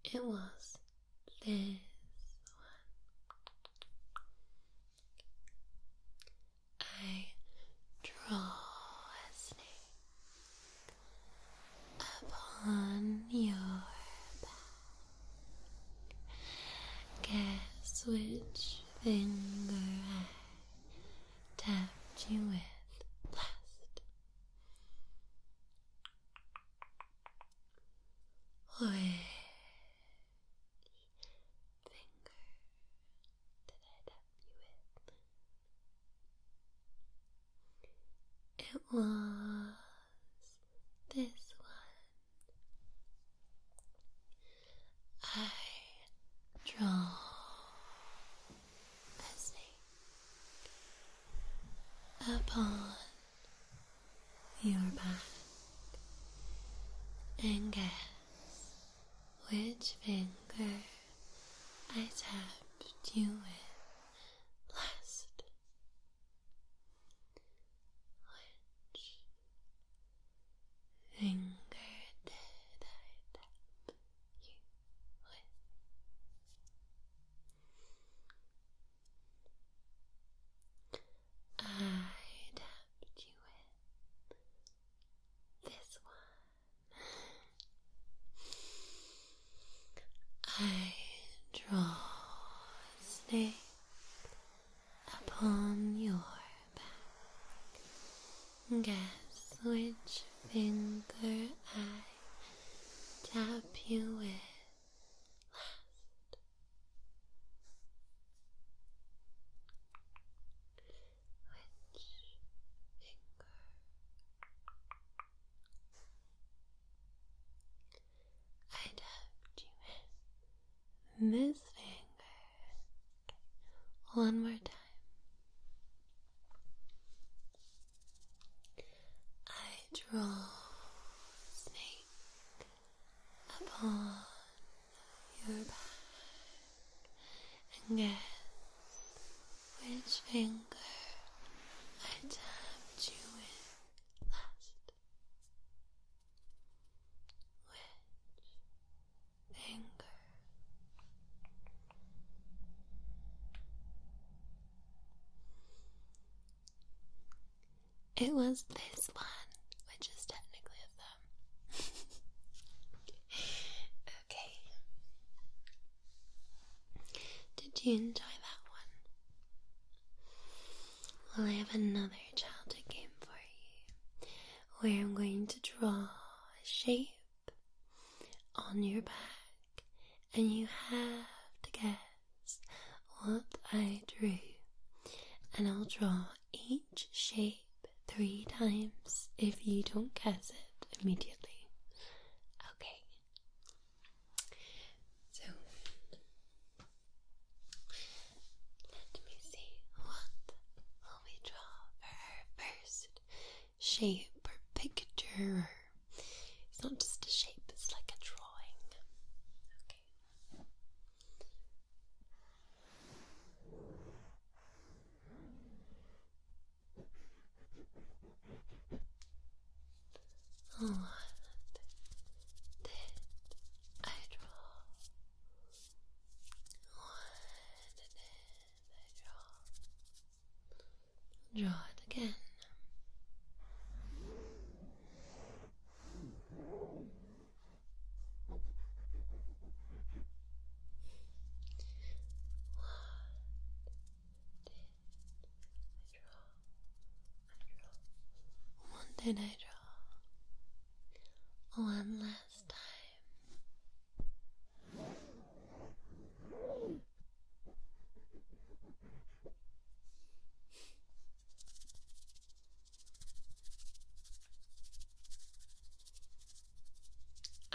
A: It was this one. I draw a snake upon your back. Guess which finger I tapped you with last. Which finger did I tap you with? It was this one. I draw a snake upon your back, and guess which finger I tapped you with last. Which finger did I tap you with? I tapped you with this one. I draw a snake upon your back. Guess which finger I tap you with last. Which finger? I tapped you with this finger. One more time. I draw a snake upon your back, and guess which finger I tapped you with last. Which finger? It was this one, which is technically a thumb. Okay. Did you enjoy that one? Well, I have another childhood game for you, where I'm going to draw a shape on your back, and you have to guess what I drew. And I'll draw each shape 3 times if you don't guess it immediately. Okay. So, let me see, what will we draw for our first shape or picture? It's not just a shape, it's like a drawing. Okay. What did I draw? What did I draw? Draw it again. did I draw? One last time.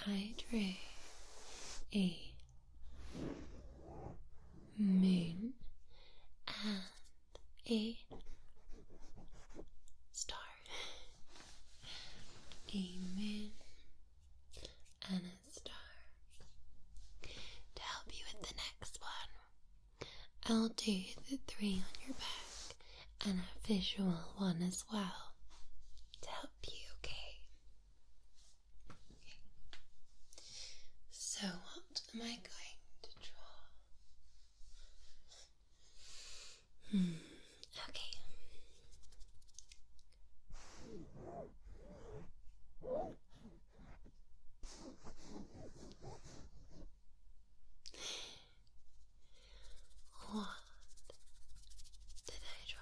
A: I drew a moon and a star. A moon and a star. To help you with the next one, I'll do the 3 on your back and a visual one as well to help you, okay? So what am I going to draw? Okay. What did I draw?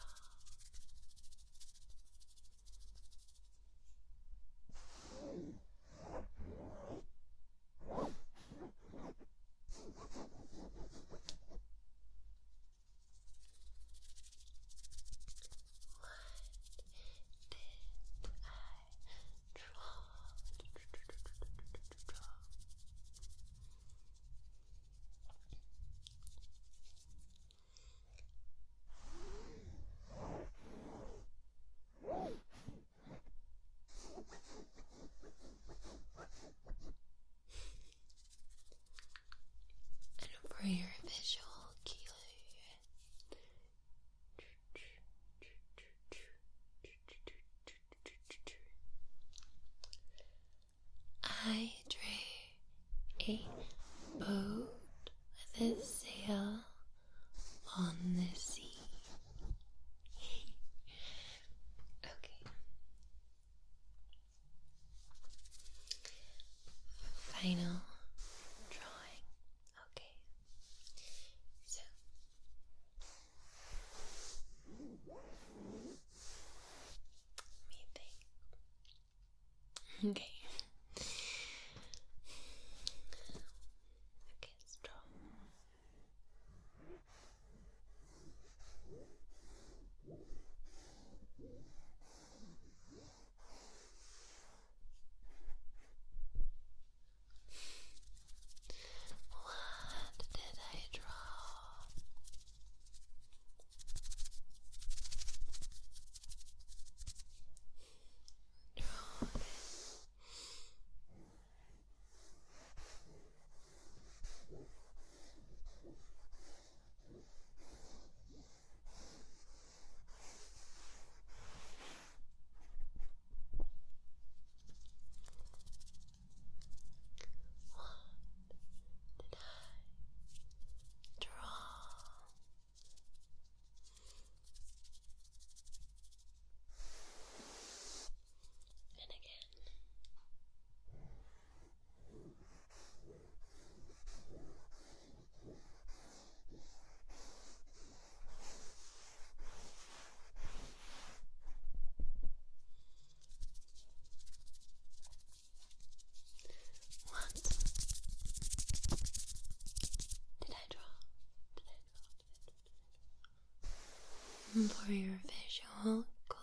A: And for your visual cue, I drew a boat with a sail on the sea. Okay. Final drawing. Okay. So let me think. Okay. Okay, let's draw. What did I draw? And again. What did I draw? For your visual clue. 1,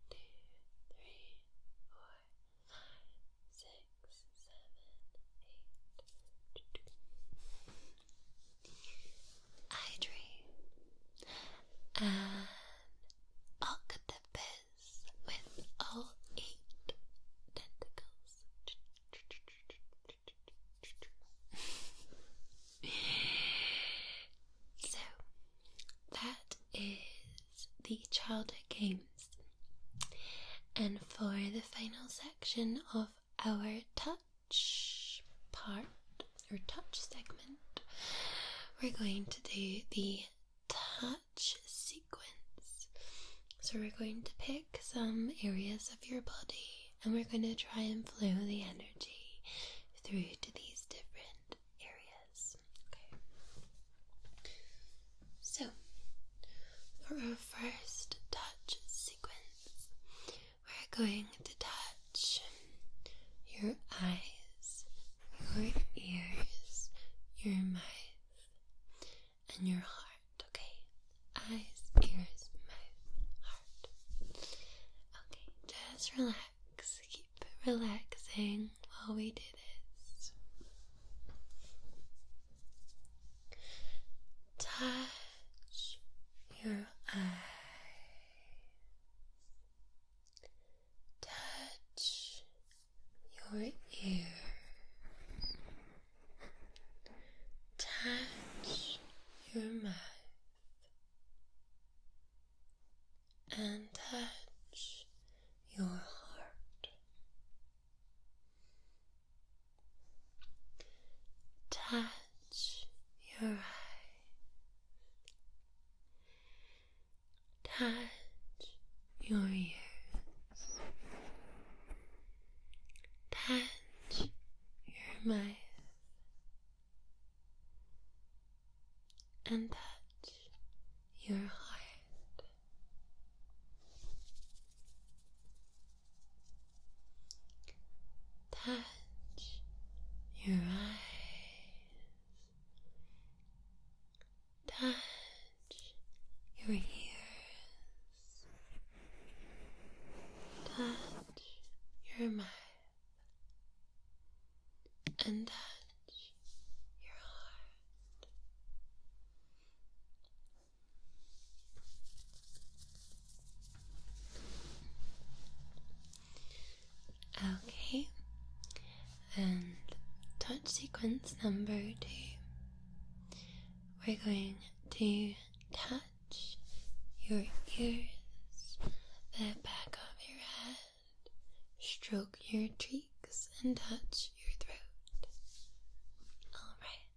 A: 2, 3, 4, 5, 6, 7, 8. I drew an octopus with all 8 tentacles. So that is the childhood games, and for the final section of our touch part or touch segment, we're going to do the touch sequence. So we're going to pick some areas of your body and we're going to try and flow the energy through to these different areas. Okay. So for our first touch going to touch your eyes, your ears, your mouth, and your heart, okay? Eyes, ears, mouth, heart. Okay, just relax. Keep relaxing while we do this. Touch your eyes. Touch your ears. Touch your mouth. And touch your heart. Touch your eyes. Touch your ears. Touch your mouth. And touch your heart. Touch your eyes. Touch your ears. Touch your mouth. And touch your heart. Okay, and touch sequence number 2. We're going to touch your ears, the back of your head, stroke your cheeks, and touch your throat. Alright.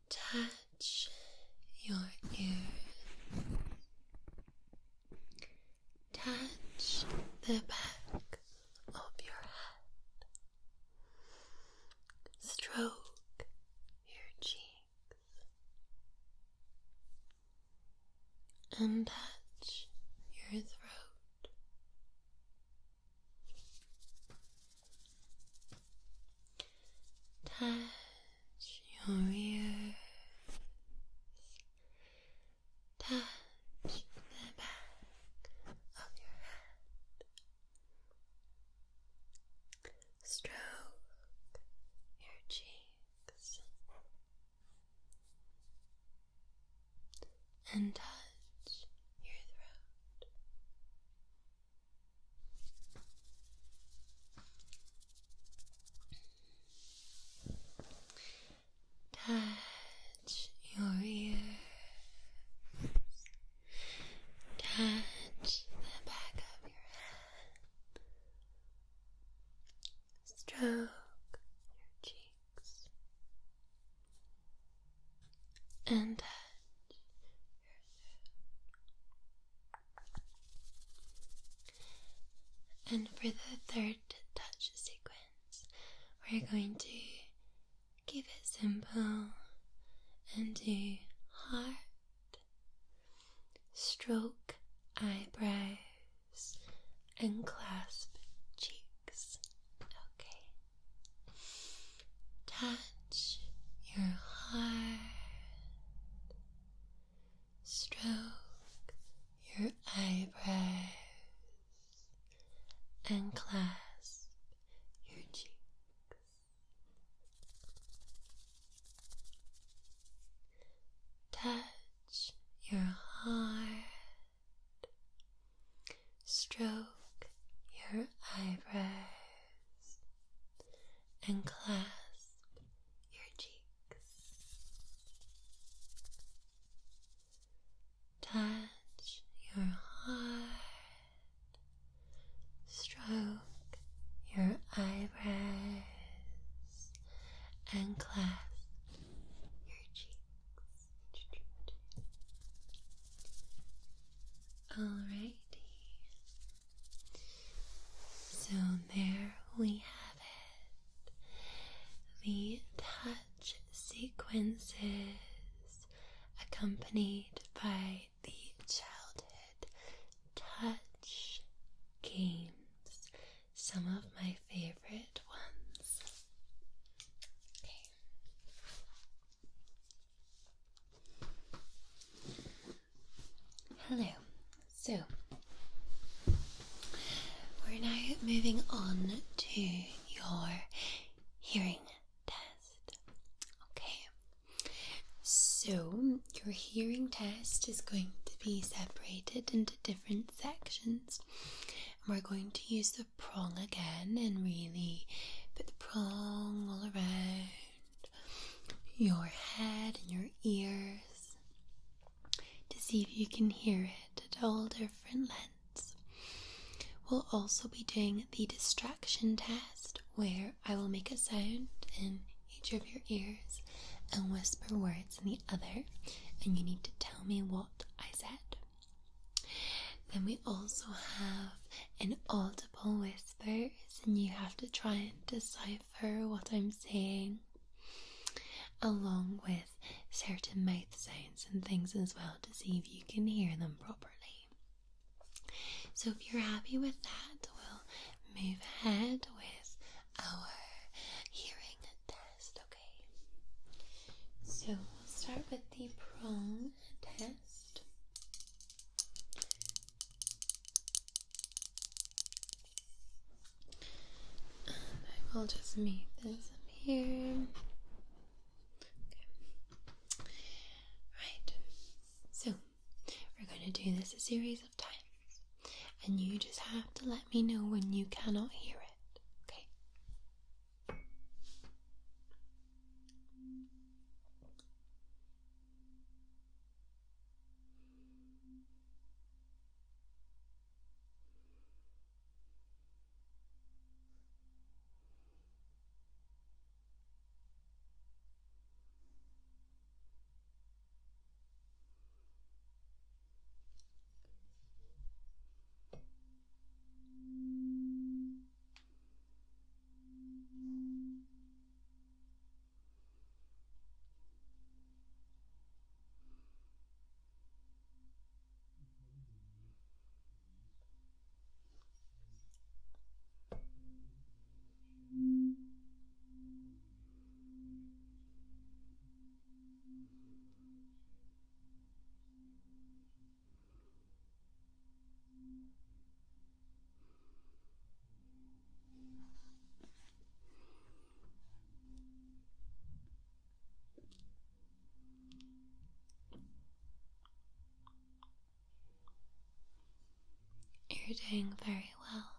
A: Touch your ears. Touch the back of your head. Stroke your cheeks. And touch your throat. Touch your ears. Touch the back of your head. Stroke your cheeks. And touch your throat. Touch your ears. Touch the back of your head. Stroke your cheeks. And touch your throat. And for the third touch sequence, we're going to keep it simple and do heart, stroke eyebrows, and clasp cheeks. Okay. Touch your heart, stroke your eyebrows, and clasp your cheeks. Touch your heart, stroke your eyebrows, and clasp your cheeks. Touch your heart, stroke your eyebrows, and clasp your cheeks. Alrighty. So there we have it. The touch sequences accompanied by the childhood touch Hello. So, we're now moving on to your hearing test. Okay. So, your hearing test is going to be separated into different sections. And we're going to use the prong again and really put the prong all around your head and your ears to see if you can hear it at all different lengths. We'll also be doing the distraction test, where I will make a sound in each of your ears and whisper words in the other, and you need to tell me what I said. Then we also have an audible whispers, and you have to try and decipher what I'm saying, along with certain mouth sounds and things as well, to see if you can hear them properly. So if you're happy with that, we'll move ahead with our hearing test, okay? So we'll start with the prong test. And I will just move this up here. Okay. Right. So we're going to do this a series of times, and you just have to let me know when you cannot hear it, okay? You're doing very well.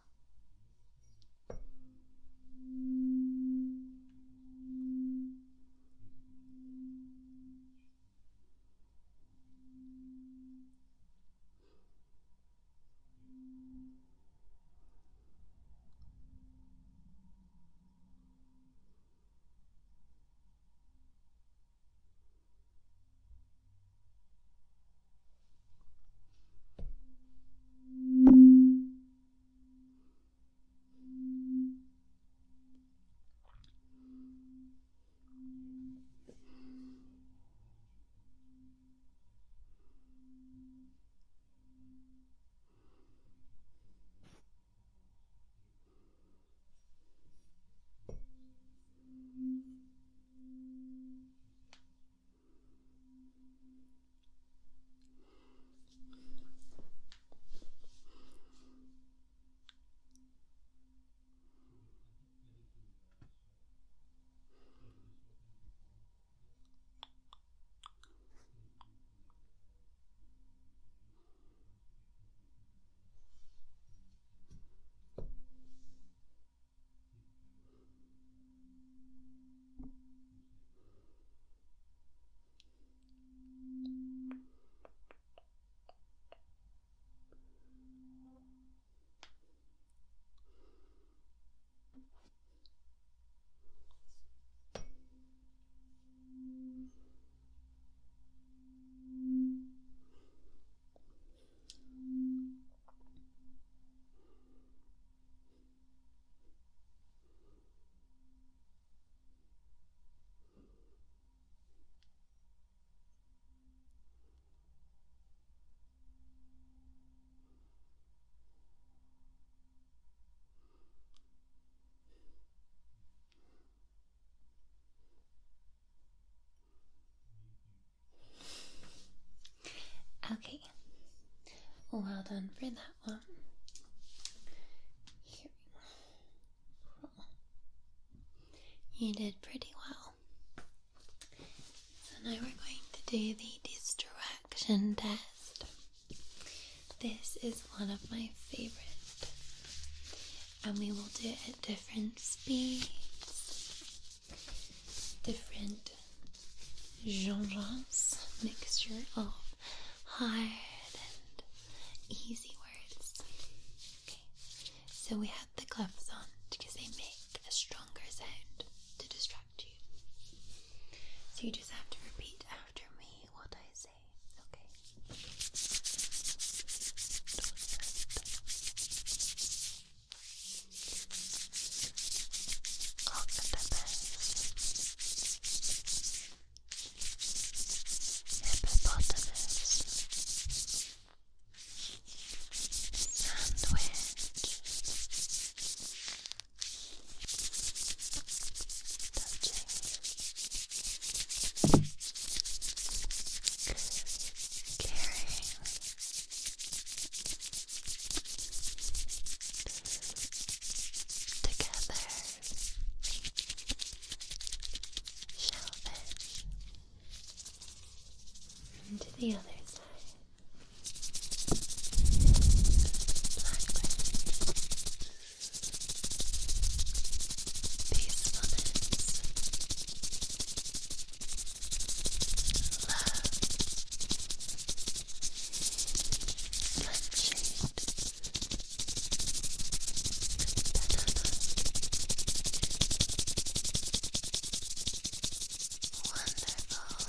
A: Well done for that one. Here. You did pretty well. So now we're going to do the distraction test. This is one of my favorite, and we will do it at different speeds, different genres, mixture of hard and easy words. Okay, so we had the gloves on because they make a stronger sound to distract you. So you just have to repeat after me what I say, okay? Octopus, hippopotamus, sandwich, and to the other side. Blackbird, peacefulness, love, sunshade, wonderful,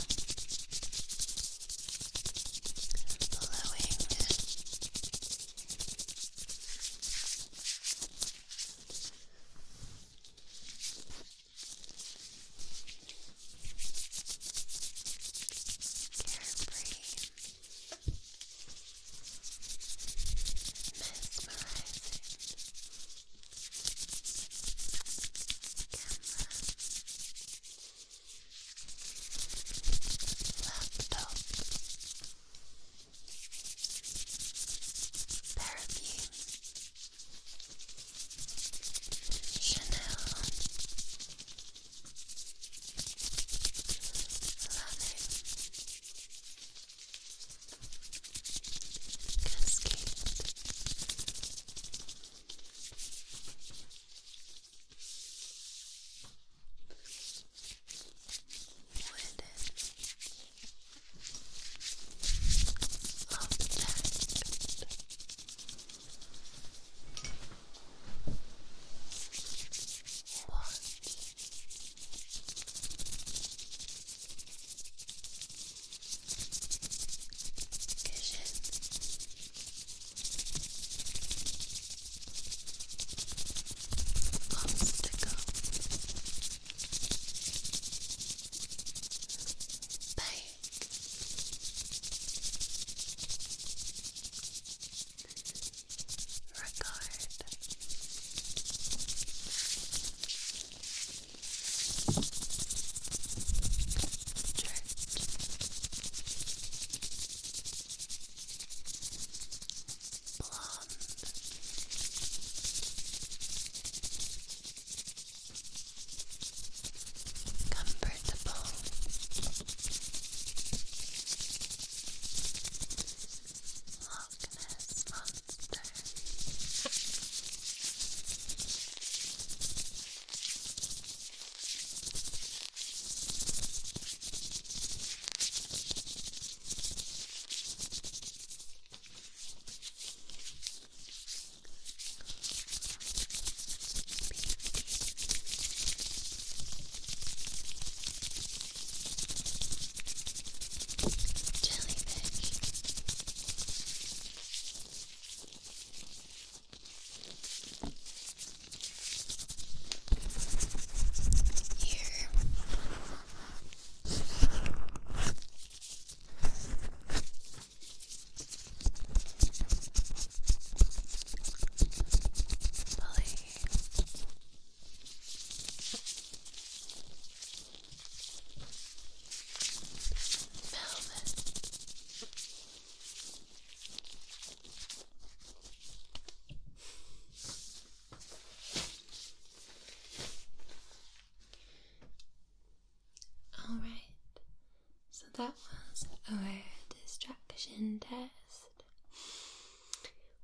A: test,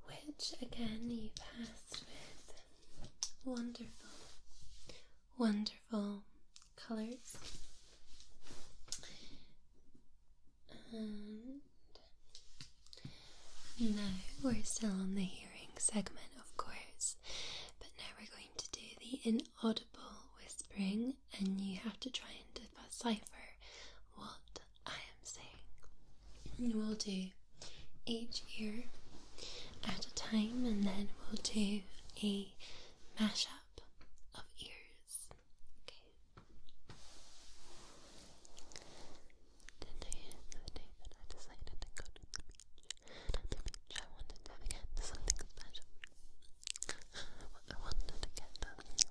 A: which again you passed with wonderful colours. And now we're still on the hearing segment, of course, but now we're going to do the inaudible whispering, and you have to try and decipher what I am saying. And we'll do each ear at a time, and then we'll do a mashup of ears. Okay.
B: Today is the day that I decided to go to the beach. At the beach, I wanted to get something special. I wanted to get this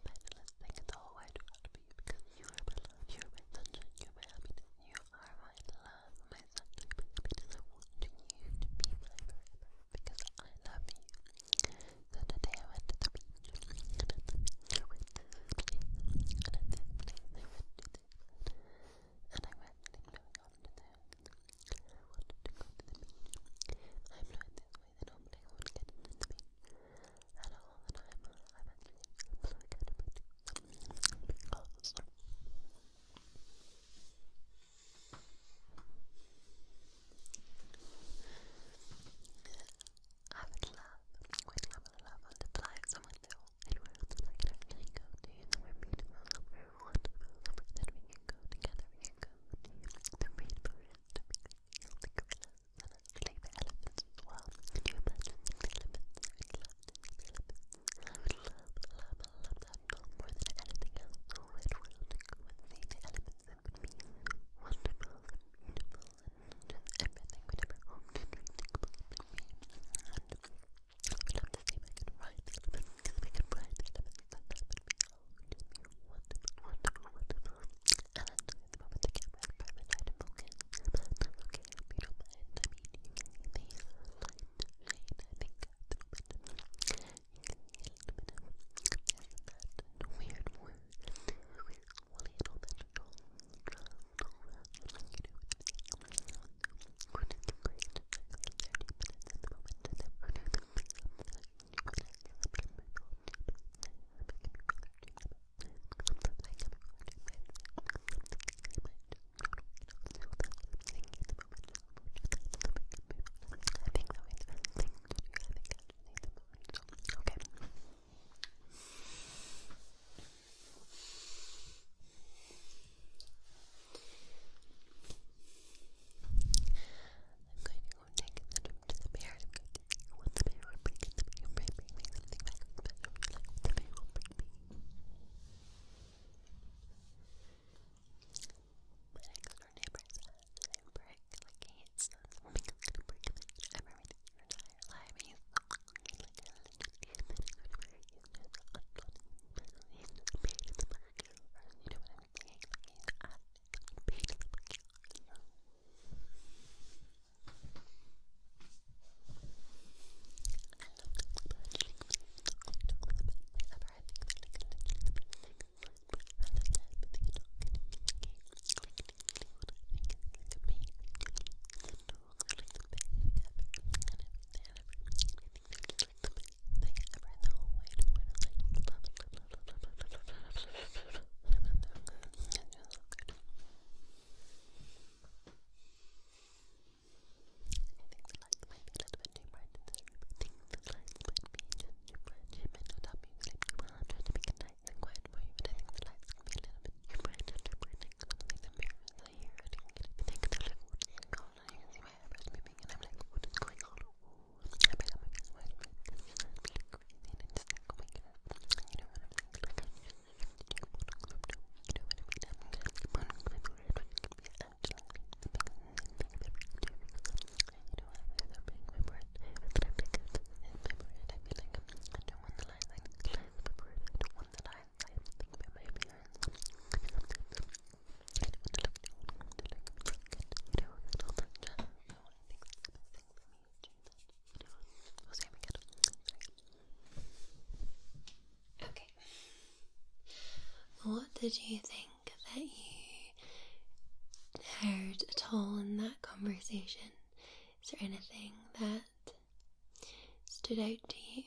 B: fabulous thing in the whole wide world for you, because you are my love, you are my sunshine, you are my happiness, you are my love, my sunshine, my happiness. I want you to be my forever, because I love you. So today I went to the beach, and at the beach I went to this place, and at this place I went to this, and I went going on to there, because I wanted to go to the beach. I flew in this way that normally I would get into the beach, and all the time I've actually flew again about because I would love when I'm in love on the fly somewhere new in world that I can actually go to, somewhere beautiful, somewhere wonderful, somewhere that we can go together, we can go to the rainforest, to make the gorillas, and actually the elephants as well. Could you imagine the elephants? I would love that more than anything else, the wide world to go and see the elephants. It would be wonderful and beautiful, and just everything would ever hope to be possibly be. And I would love to see if I could ride the elephants, because if I could ride the elephants, then that would be wonderful. And at the moment I can't ride a private jet in Vulcan, but that's okay if you don't mind. I mean, you can see the light shade, I think, at the moment. You can see a little bit of, isn't that weird word? Weird woolly and all that shit all around, like you do with me. What is the great 30 minutes at the moment, and then we're doing the big I'm going to go take the trip to the bear, and I'm going to see what the bear will bring, and the bear will bring me something back special, like what the bear will bring me. My next door neighbor is a brick, like he hates the something is gonna break him ever in his entire life. He's so ugly, like a literally he's just unfunny, he's just a pain in the butt, you know what I'm saying? Like he's a pain in the butt.
A: What did you think that you heard at all in that conversation? Is there anything that stood out to you?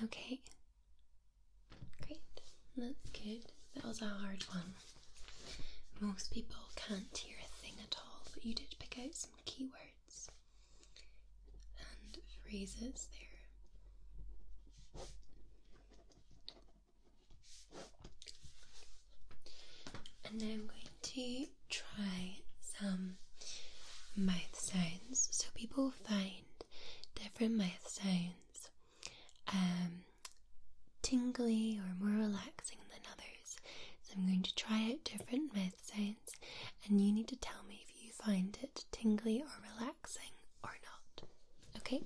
A: Okay. Great. That's good. That was a hard one. Most people can't hear a thing at all, but you did pick out some keywords and phrases there. And now I'm going to try some mouth sounds. So people find different mouth sounds tingly or more relaxing than others. So I'm going to try out different mouth sounds, and you need to tell me if you find it tingly or relaxing or not. Okay?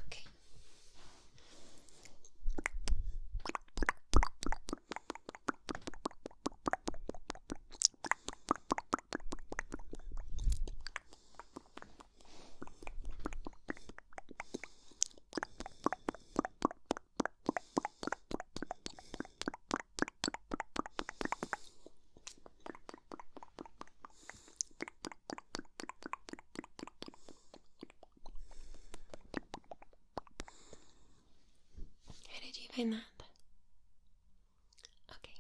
A: Okay. How did you find that? Okay.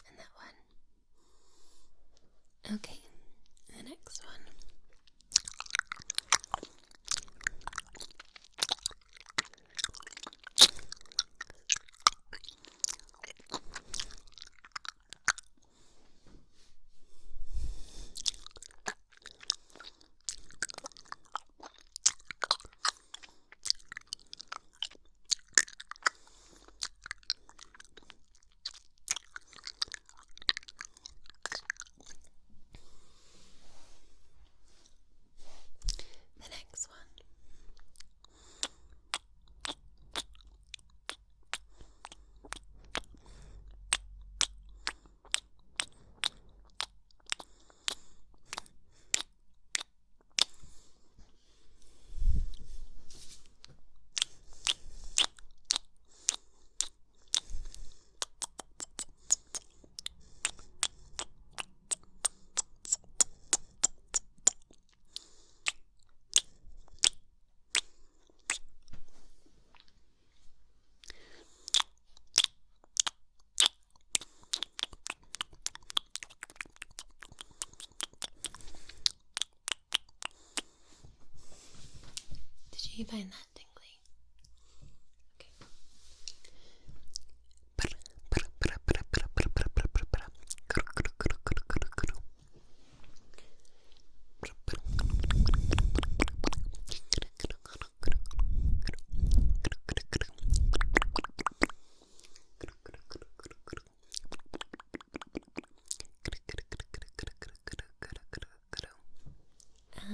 A: And that one. Okay, the next one. The next one. Did you find that tingly? Okay.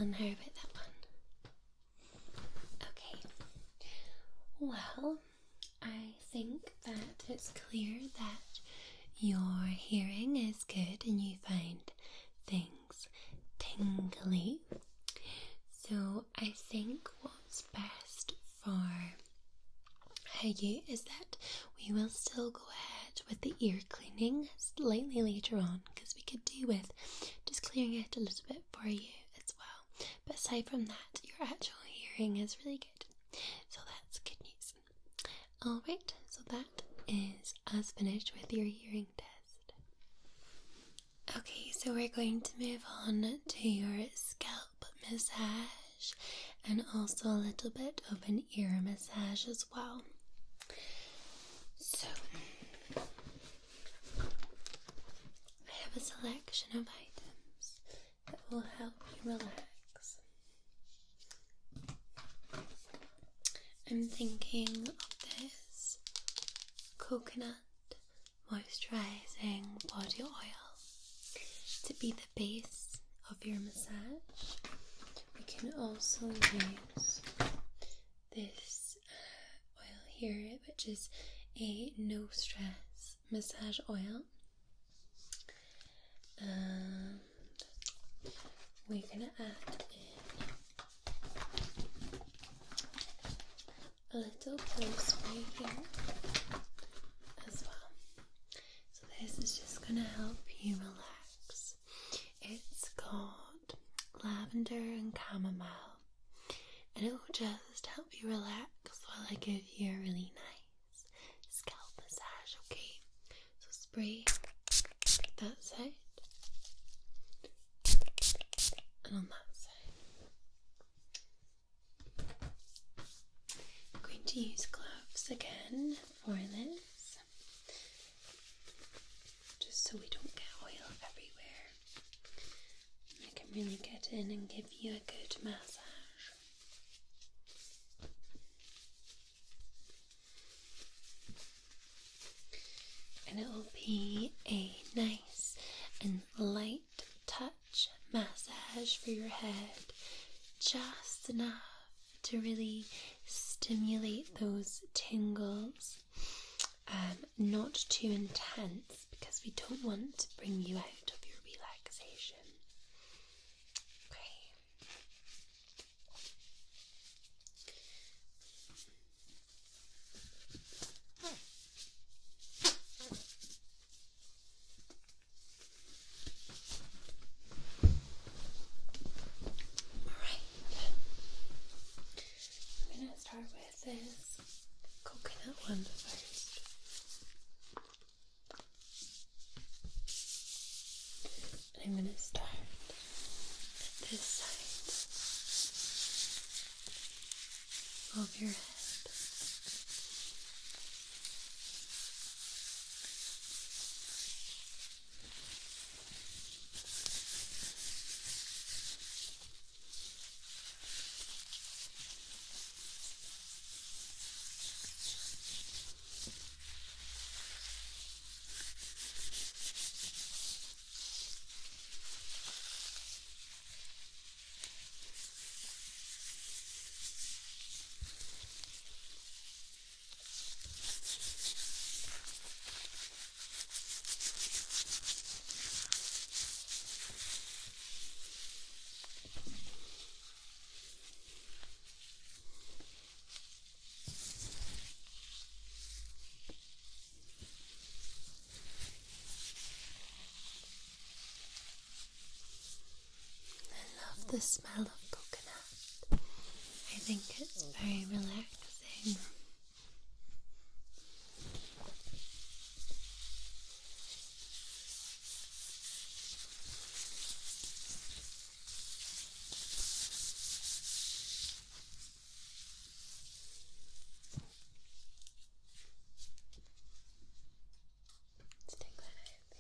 A: And how about that one? Okay. Well, I think that it's clear that your hearing is good and you find things tingly. So I think what's best for you is that we will still go ahead with the ear cleaning slightly later on, because we could do with just clearing out a little bit for you as well. But aside from that, your actual hearing is really good, so that's good news. Alright, so that is us finished with your hearing test. Okay, so we're going to move on to your scalp massage and also a little bit of an ear massage as well. So, I have a selection of items that will help you relax. I'm thinking of this coconut moisturizing body oil to be the base of your massage. We can also use this oil here, which is a no stress massage oil, and we're gonna add in a little pillow spray here as well. So this is just gonna help you relax. It's called lavender and chamomile, and it will just help you relax while I give you a really nice scalp massage, okay? So spray that side and on that side. I'm going to use gloves again for this, just so we don't get oil everywhere. I can really get in and give you a good massage. And it will be a nice and light touch massage for your head, just enough to really stimulate those tingles, not too intense, because we don't want to bring you out of your relaxation. Okay. I'm going to start with this coconut one first. And I'm going to start at this side of your head. The smell of coconut. I think it's very relaxing. Let's take that out there.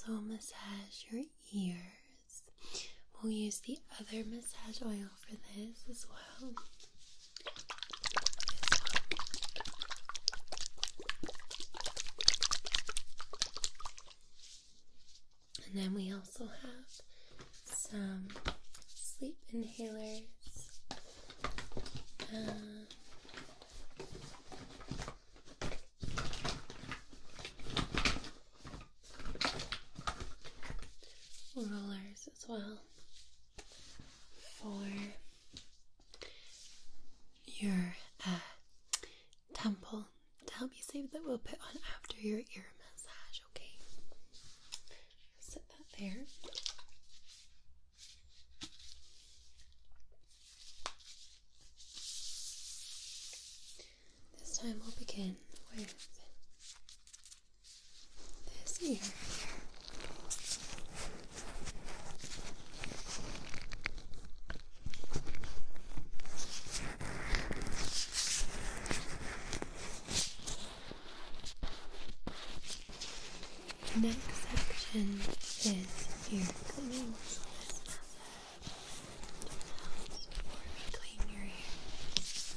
A: also massage your ears. We'll use the other massage oil for this as well. And then we also have some sleep inhalers. Rollers as well for your temple to help you sleep, that we'll put on after your ear massage. Okay, set that there. This time we'll begin with this ear here. The next section is ear cleaning. This helps clean your ears.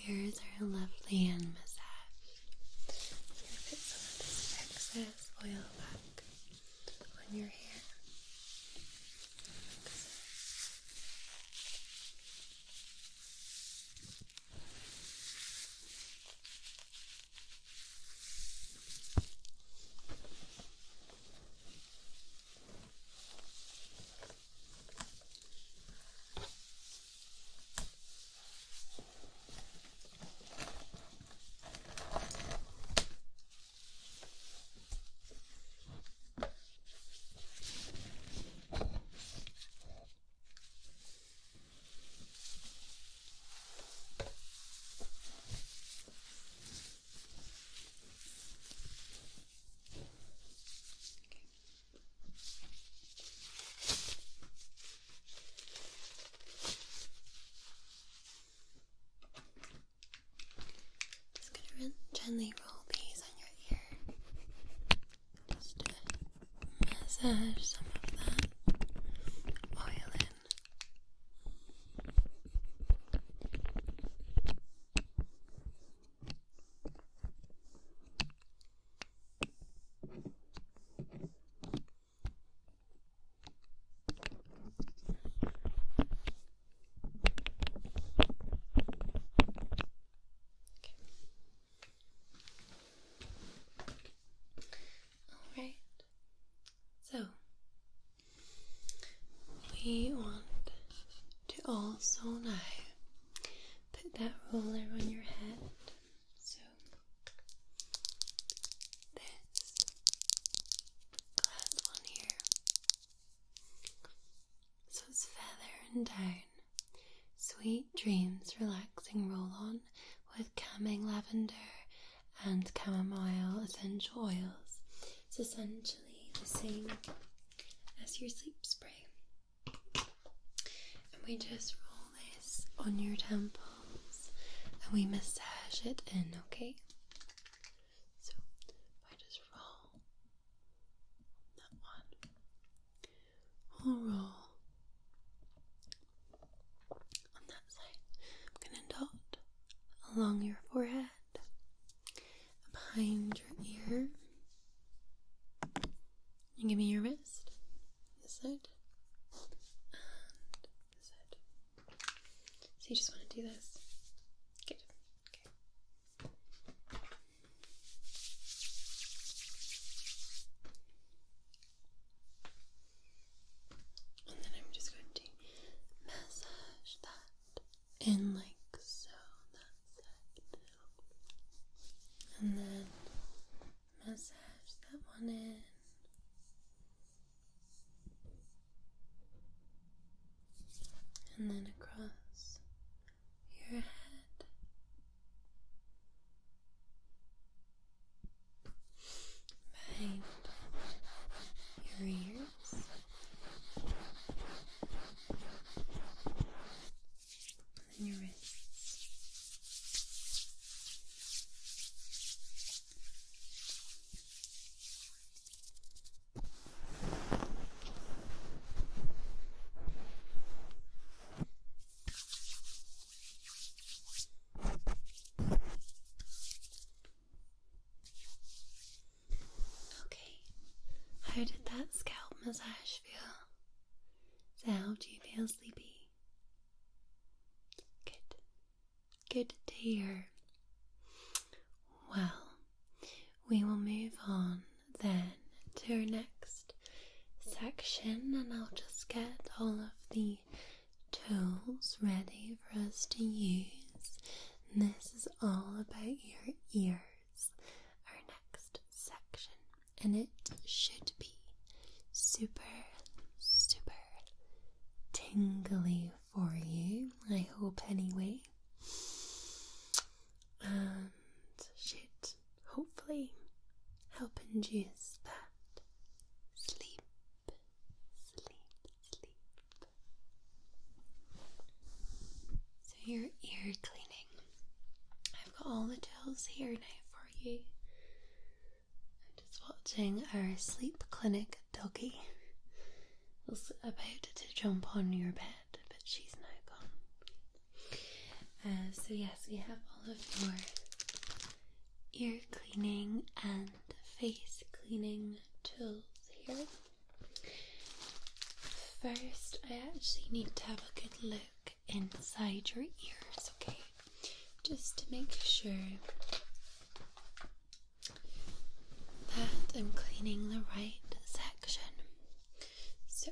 A: ears are lovely and massaged. I'm going to put some of this excess gently roll these on your ear. Just to massage some of that oil in. Alright, so we want to also now put that roller on your head. So this glass one here. So it's feather and down. Sweet dreams, relaxing roll on with calming lavender and chamomile essential oils. It's essentially the same as your sleep spray. And we just roll this on your temples and we massage it in, okay? So if I just roll that one, we'll roll on that side. I'm gonna dot along your forehead, behind your ear. You give me your wrist, this side, and this side. So you just want to do this. Good. Okay. And then I'm just going to massage that in like so. That's it. And then massage that one in. And then across your head, behind your ears, and your wrists. How did that scalp massage feel? Has it helped you feel sleepy? Good. Good to hear. Well, we will move on then to our next section, and I'll just get all of the tools ready for us to use. And this is all about your ears, our next section. And it should be super tingly for you, I hope anyway, and should hopefully help induce that sleep. So your ear cleaning, I've got all the tools here now for you. Watching our sleep clinic doggy was about to jump on your bed, but she's now gone. So yes, we have all of your ear cleaning and face cleaning tools here. First, I actually need to have a good look inside your ears, okay? Just to make sure that I'm cleaning the right section. So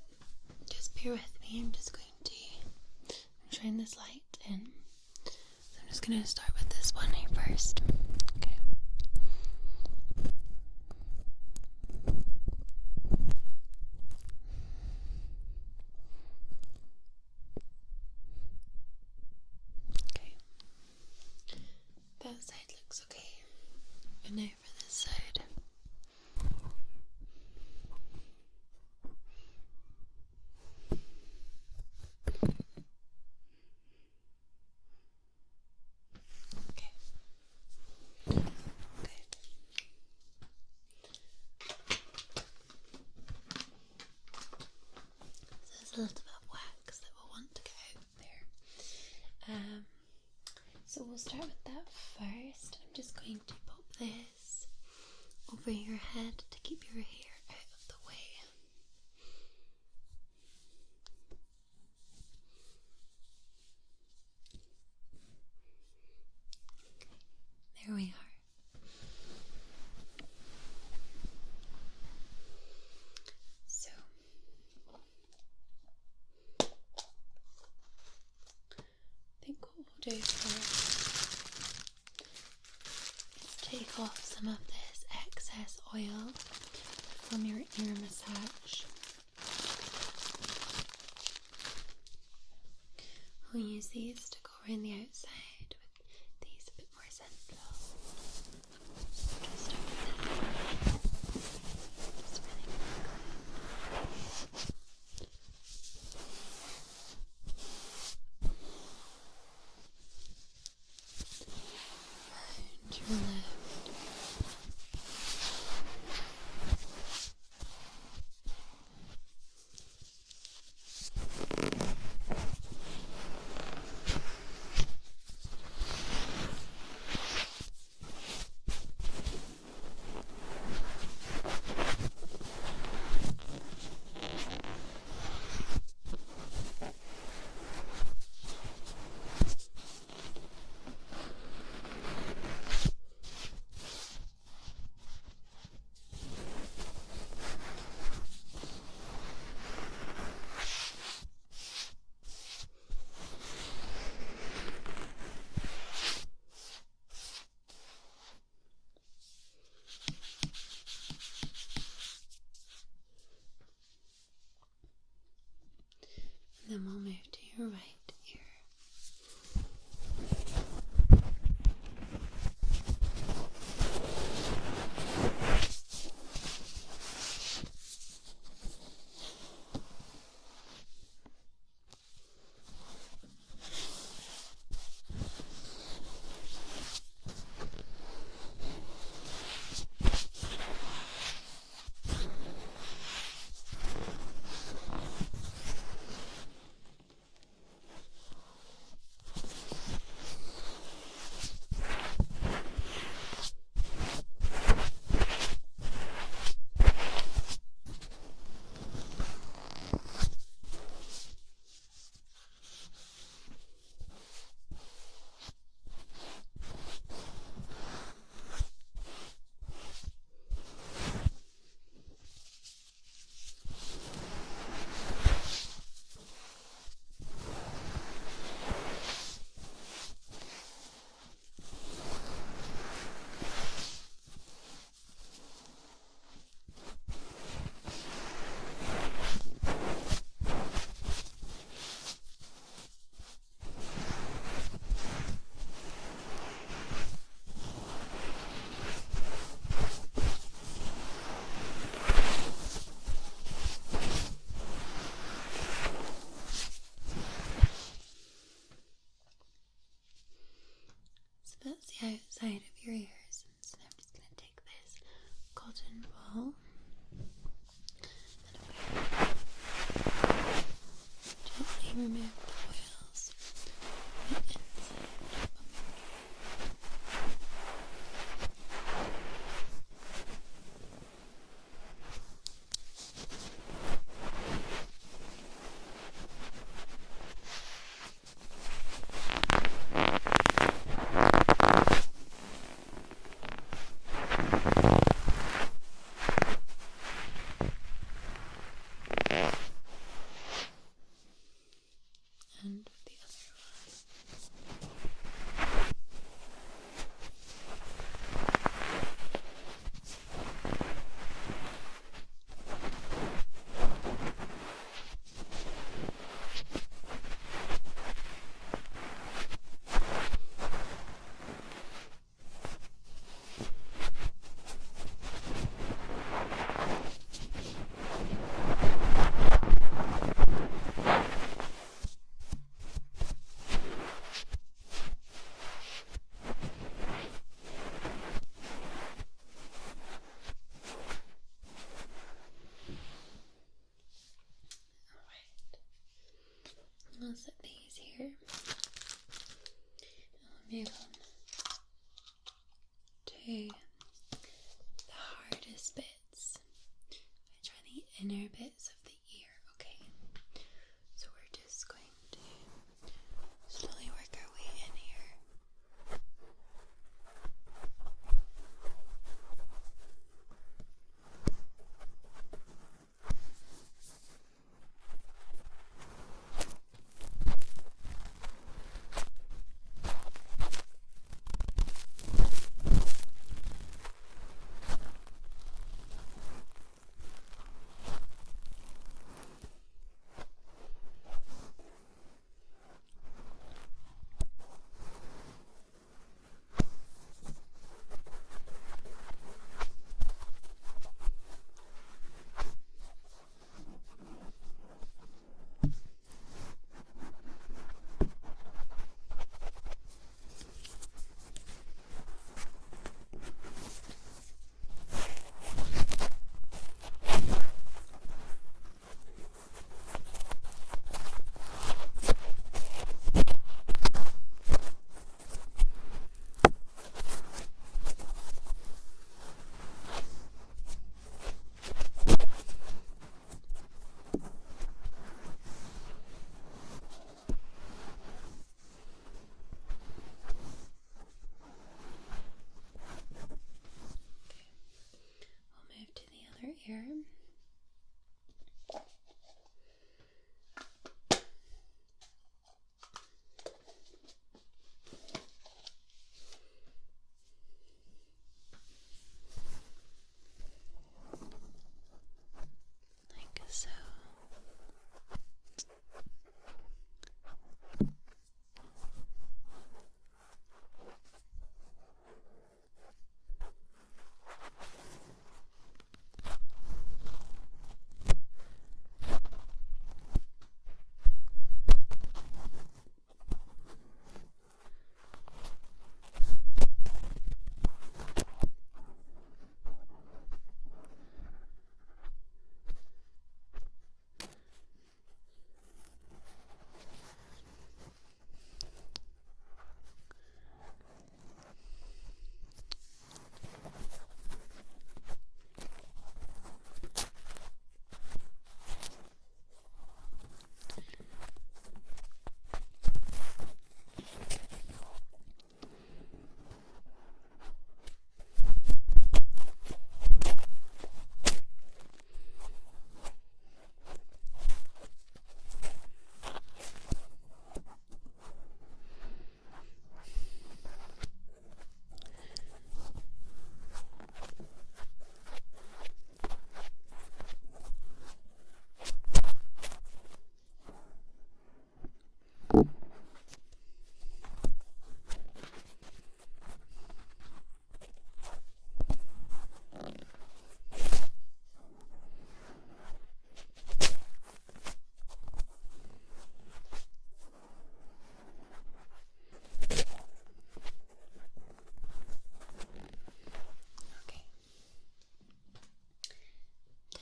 A: just bear with me. I'm just going to shine this light in. So I'm just going to start with this one here first. Okay. Okay. That side looks okay. And now for this side. a little bit of wax that we'll want to get out there. So we'll start with that first. I'm just going to pop this over your head to keep your hair out of the way. Okay, there we are. So I think what we'll do first is take off some of this excess oil from your ear massage. We'll use these to go around the outside with these a bit more central. Just over there. Just really round your left. Then we'll move to your right ear. close at these here. I'll move on to the hardest bits, which are the inner bits of the ear. Okay, so we're just going to slowly work our way in here. Here. Like so.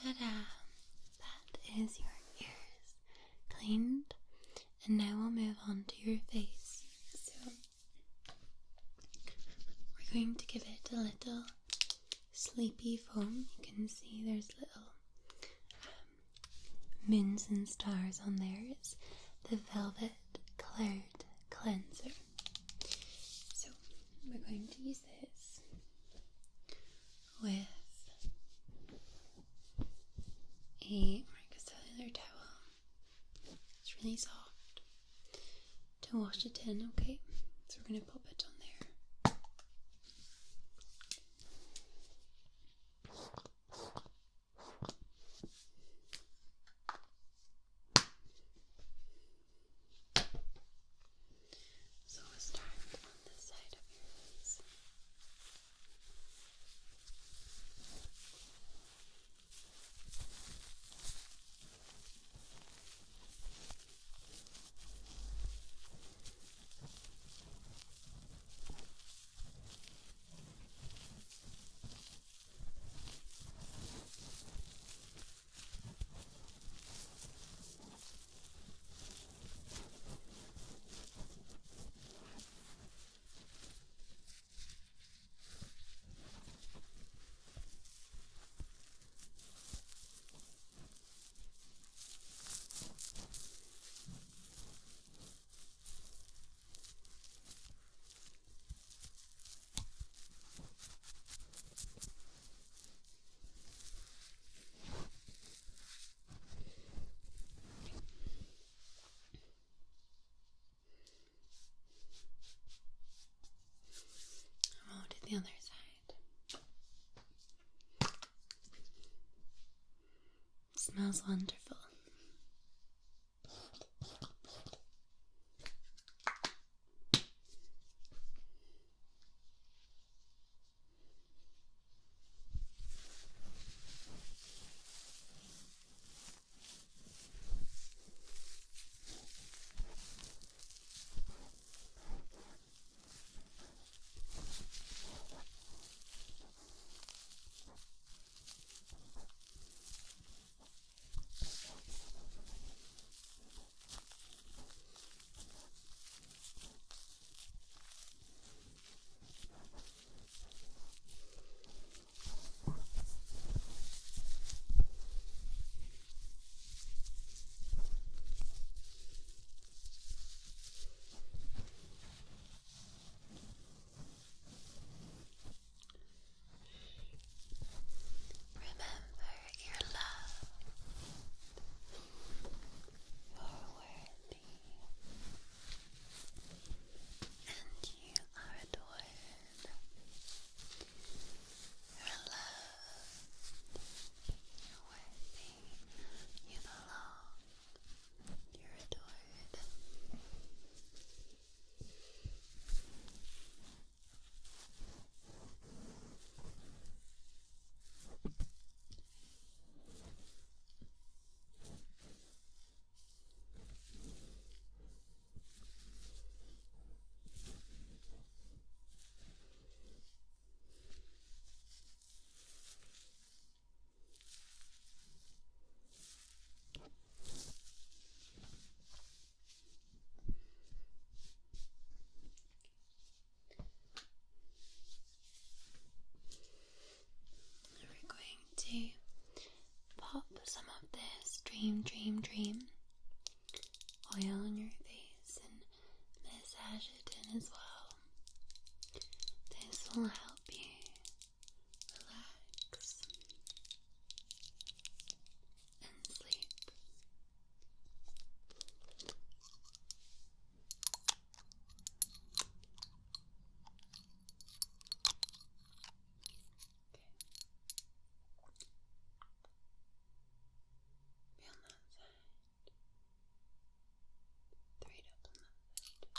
A: Ta-da! That is your ears cleaned, and now we'll move on to your face. So we're going to give it a little sleepy foam. You can see there's little moons and stars on there. It's the Velvet Cloud Cleanser. So we're going to use this with a microcellular towel. It's really soft to wash it in, okay? So we're going to pop it on there. So we'll start on this side of your face. the other side. It smells wonderful. To pop some of this dream oil on your face and massage it in as well. This will help you relax and sleep. Be on that side. 3 up on that side.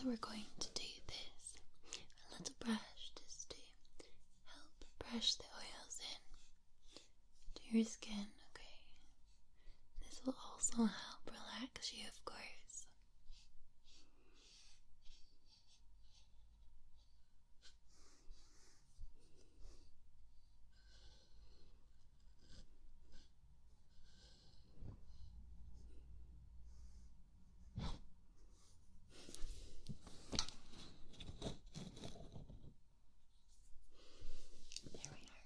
A: we're going to do this. A little brush just to help brush the oils in to your skin, okay? This will also help relax you, of course. There we are.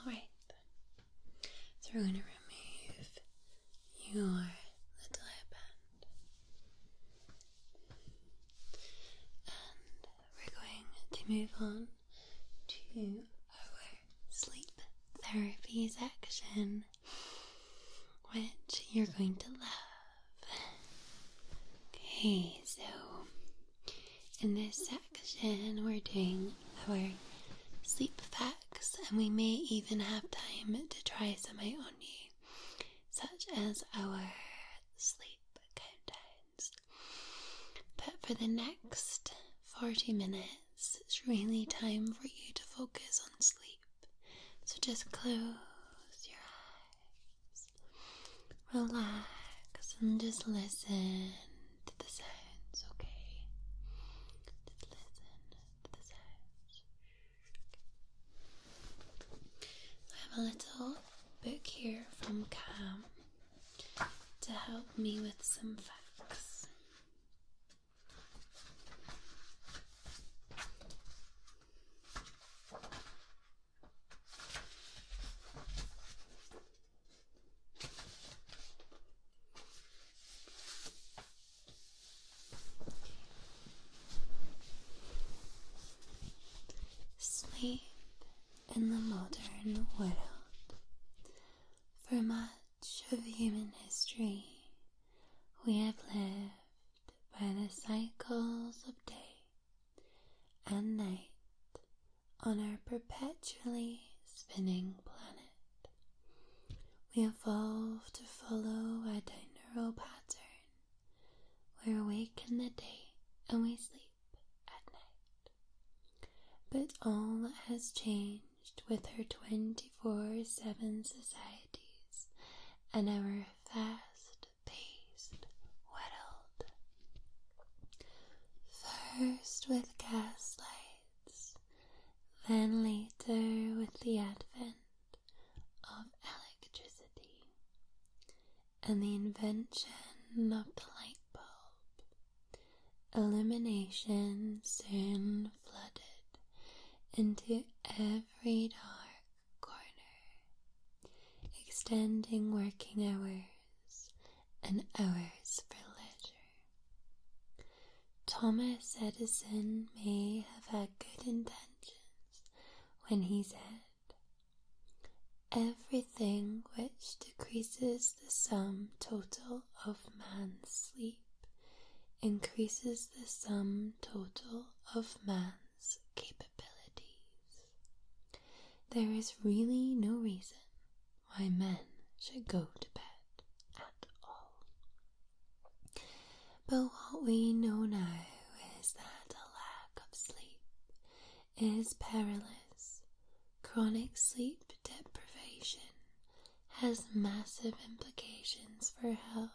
A: Alright, so we're going to remove your little headband, and we're going to move on to our sleep therapy section, which you're going to love. Okay, so in this section we're doing our sleep facts, and we may even have time to try some out on you, such as our sleep countdowns. But for the next 40 minutes, it's really time for you to focus on sleep. So just close your eyes, relax, and just listen to the sounds, okay? Just listen to the sounds. I have a little book here from Cam to help me with some facts. Sleep in the modern world. For much of human history, we have lived by the cycles of day and night on our perpetually spinning planet. We evolved to follow a diurnal pattern. We awake in the day and we sleep at night. But all that has changed with our 24/7 societies and our fast-paced world. First with gas lights, then later with the advent of electricity and the invention of the light bulb, illumination soon flooded into every dark corner, extending working hours and hours for leisure. Thomas Edison may have had good intentions when he said, "Everything which decreases the sum total of man's sleep increases the sum total of man's capabilities." There is really no reason why men should go to bed at all. But what we know now is that a lack of sleep is perilous. Chronic sleep deprivation has massive implications for health,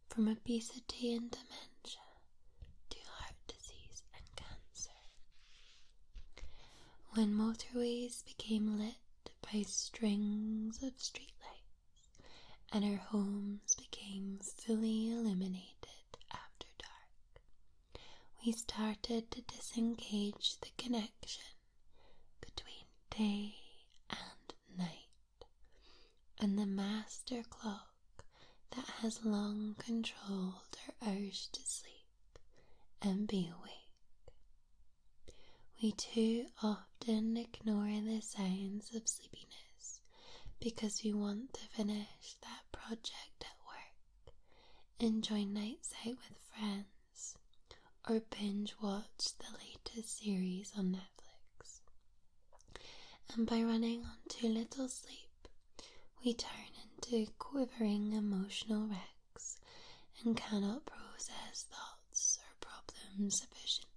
A: from obesity and dementia to heart disease and cancer. When motorways became lit by strings of streetlights and our homes became fully illuminated after dark, we started to disengage the connection between day and night, and the master clock that has long controlled our urge to sleep and be awake. We too often ignore the signs of sleepiness because we want to finish that project at work, enjoy nights out with friends, or binge watch the latest series on Netflix. And by running on too little sleep, we turn into quivering emotional wrecks and cannot process thoughts or problems sufficiently.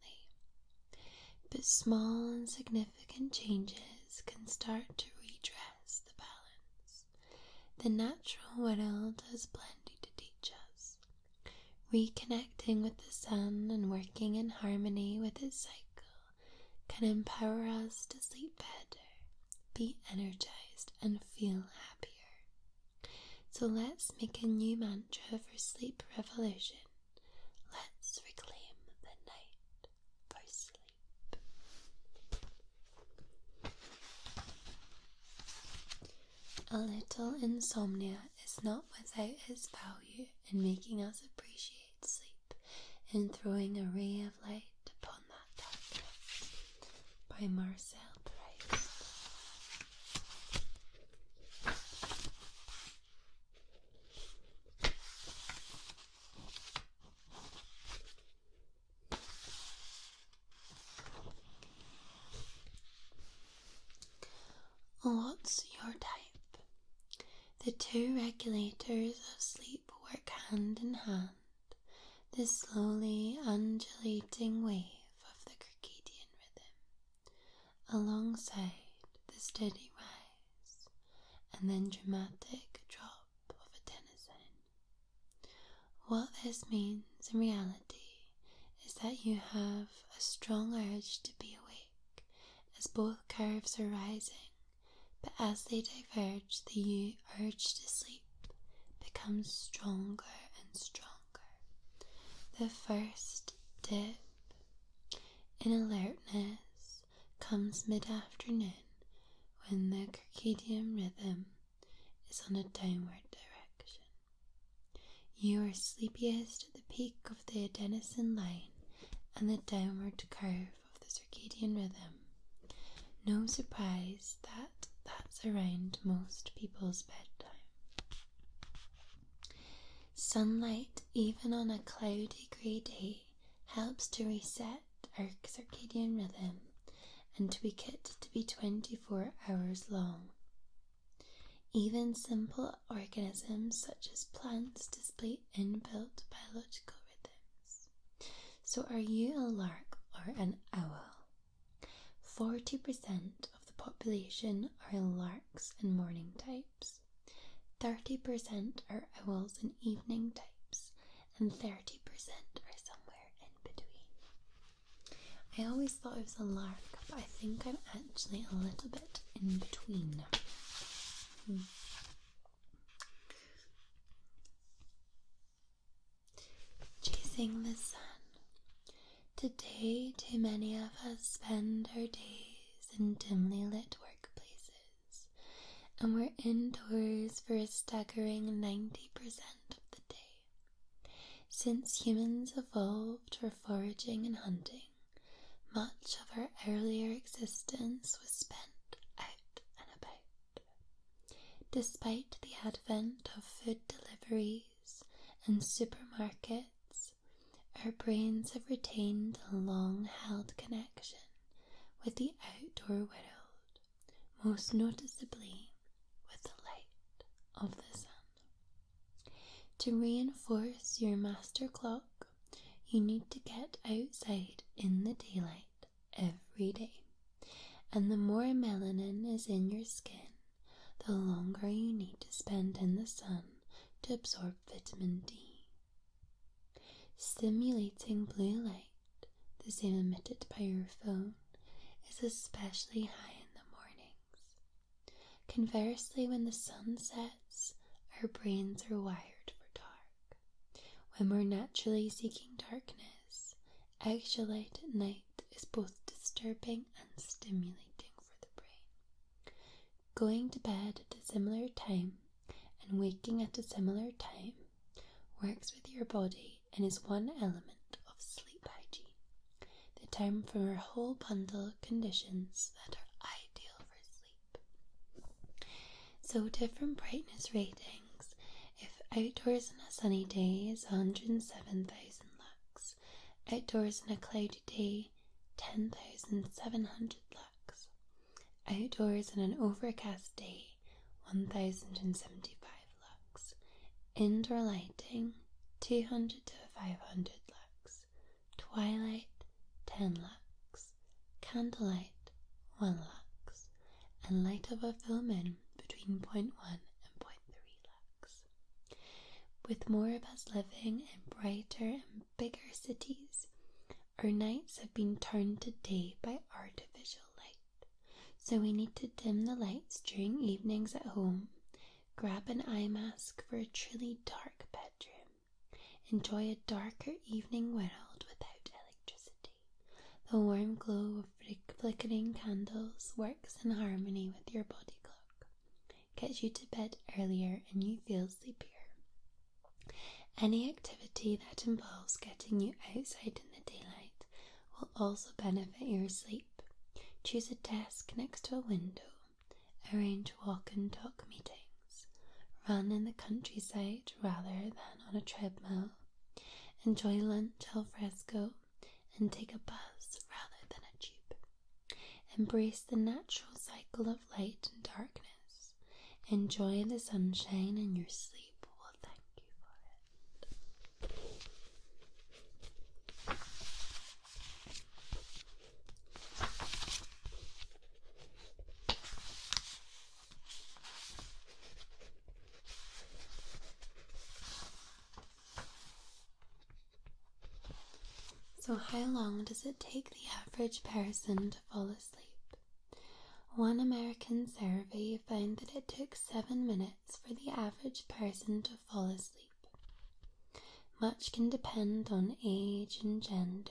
A: But small and significant changes can start to redress the balance. The natural world has plenty to teach us. Reconnecting with the sun and working in harmony with its cycle can empower us to sleep better, be energized, and feel happier. So let's make a new mantra for sleep revolution. Let's reclaim the night for sleep. A little insomnia is not without its value in making us appreciate sleep and throwing a ray of light upon that darkness. By Marcel Price. What's your type? The two regulators of sleep work hand in hand, the slowly undulating wave of the circadian rhythm, alongside the steady rise and then dramatic drop of adenosine. What this means in reality is that you have a strong urge to be awake as both curves are rising. But as they diverge, the urge to sleep becomes stronger and stronger. The first dip in alertness comes mid-afternoon when the circadian rhythm is on a downward direction. You are sleepiest at the peak of the adenosine line and the downward curve of the circadian rhythm. No surprise that that's around most people's bedtime. Sunlight, even on a cloudy grey day, helps to reset our circadian rhythm and tweak it to be 24 hours long. Even simple organisms such as plants display inbuilt biological rhythms. So are you a lark or an owl? 40% of the population are larks and morning types, 30% are owls and evening types, and 30% are somewhere in between. I always thought I was a lark, but I think I'm actually a little bit in between. Chasing the sun. Today, too many of us spend our days in dimly lit workplaces, and we're indoors for a staggering 90% of the day. Since humans evolved for foraging and hunting, much of our earlier existence was spent out and about. Despite the advent of food deliveries and supermarkets, our brains have retained a long-held connection with the outdoor world, most noticeably with the light of the sun. To reinforce your master clock, you need to get outside in the daylight every day. And the more melanin is in your skin, the longer you need to spend in the sun to absorb vitamin D. Stimulating blue light, the same emitted by your phone, is especially high in the mornings. Conversely, when the sun sets, our brains are wired for dark. When we're naturally seeking darkness, actual light at night is both disturbing and stimulating for the brain. Going to bed at a similar time and waking at a similar time works with your body and is one element of sleep hygiene, the term for a whole bundle of conditions that are ideal for sleep. So different brightness ratings. If outdoors on a sunny day is 107,000 lux, outdoors on a cloudy day 10,700 lux, outdoors on an overcast day 1,075 lux, indoor lighting 200 to 500 lux, twilight 10 lux, candlelight 1 lux, and light of a full moon between 0.1 and 0.3 lux. With more of us living in brighter and bigger cities, our nights have been turned to day by artificial light, so we need to dim the lights during evenings at home, grab an eye mask for a truly dark bedroom, enjoy a darker evening world without electricity. The warm glow of flickering candles works in harmony with your body clock, gets you to bed earlier and you feel sleepier. Any activity that involves getting you outside in the daylight will also benefit your sleep. Choose a desk next to a window, arrange walk and talk meetings, run in the countryside rather than on a treadmill, enjoy lunch al fresco, and take a bus rather than a tube. Embrace the natural cycle of light and darkness. Enjoy the sunshine and your sleep will thank you for it. So how long does it take the average person to fall asleep? One American survey found that it took 7 minutes for the average person to fall asleep. Much can depend on age and gender.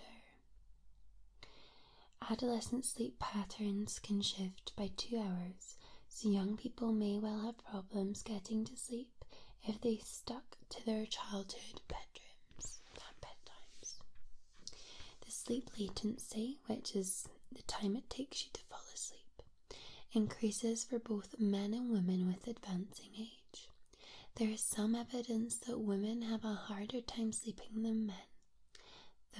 A: Adolescent sleep patterns can shift by 2 hours, so young people may well have problems getting to sleep if they stuck to their childhood bedrooms and bedtimes. The sleep latency, which is the time it takes you to fall asleep, increases for both men and women with advancing age. There is some evidence that women have a harder time sleeping than men,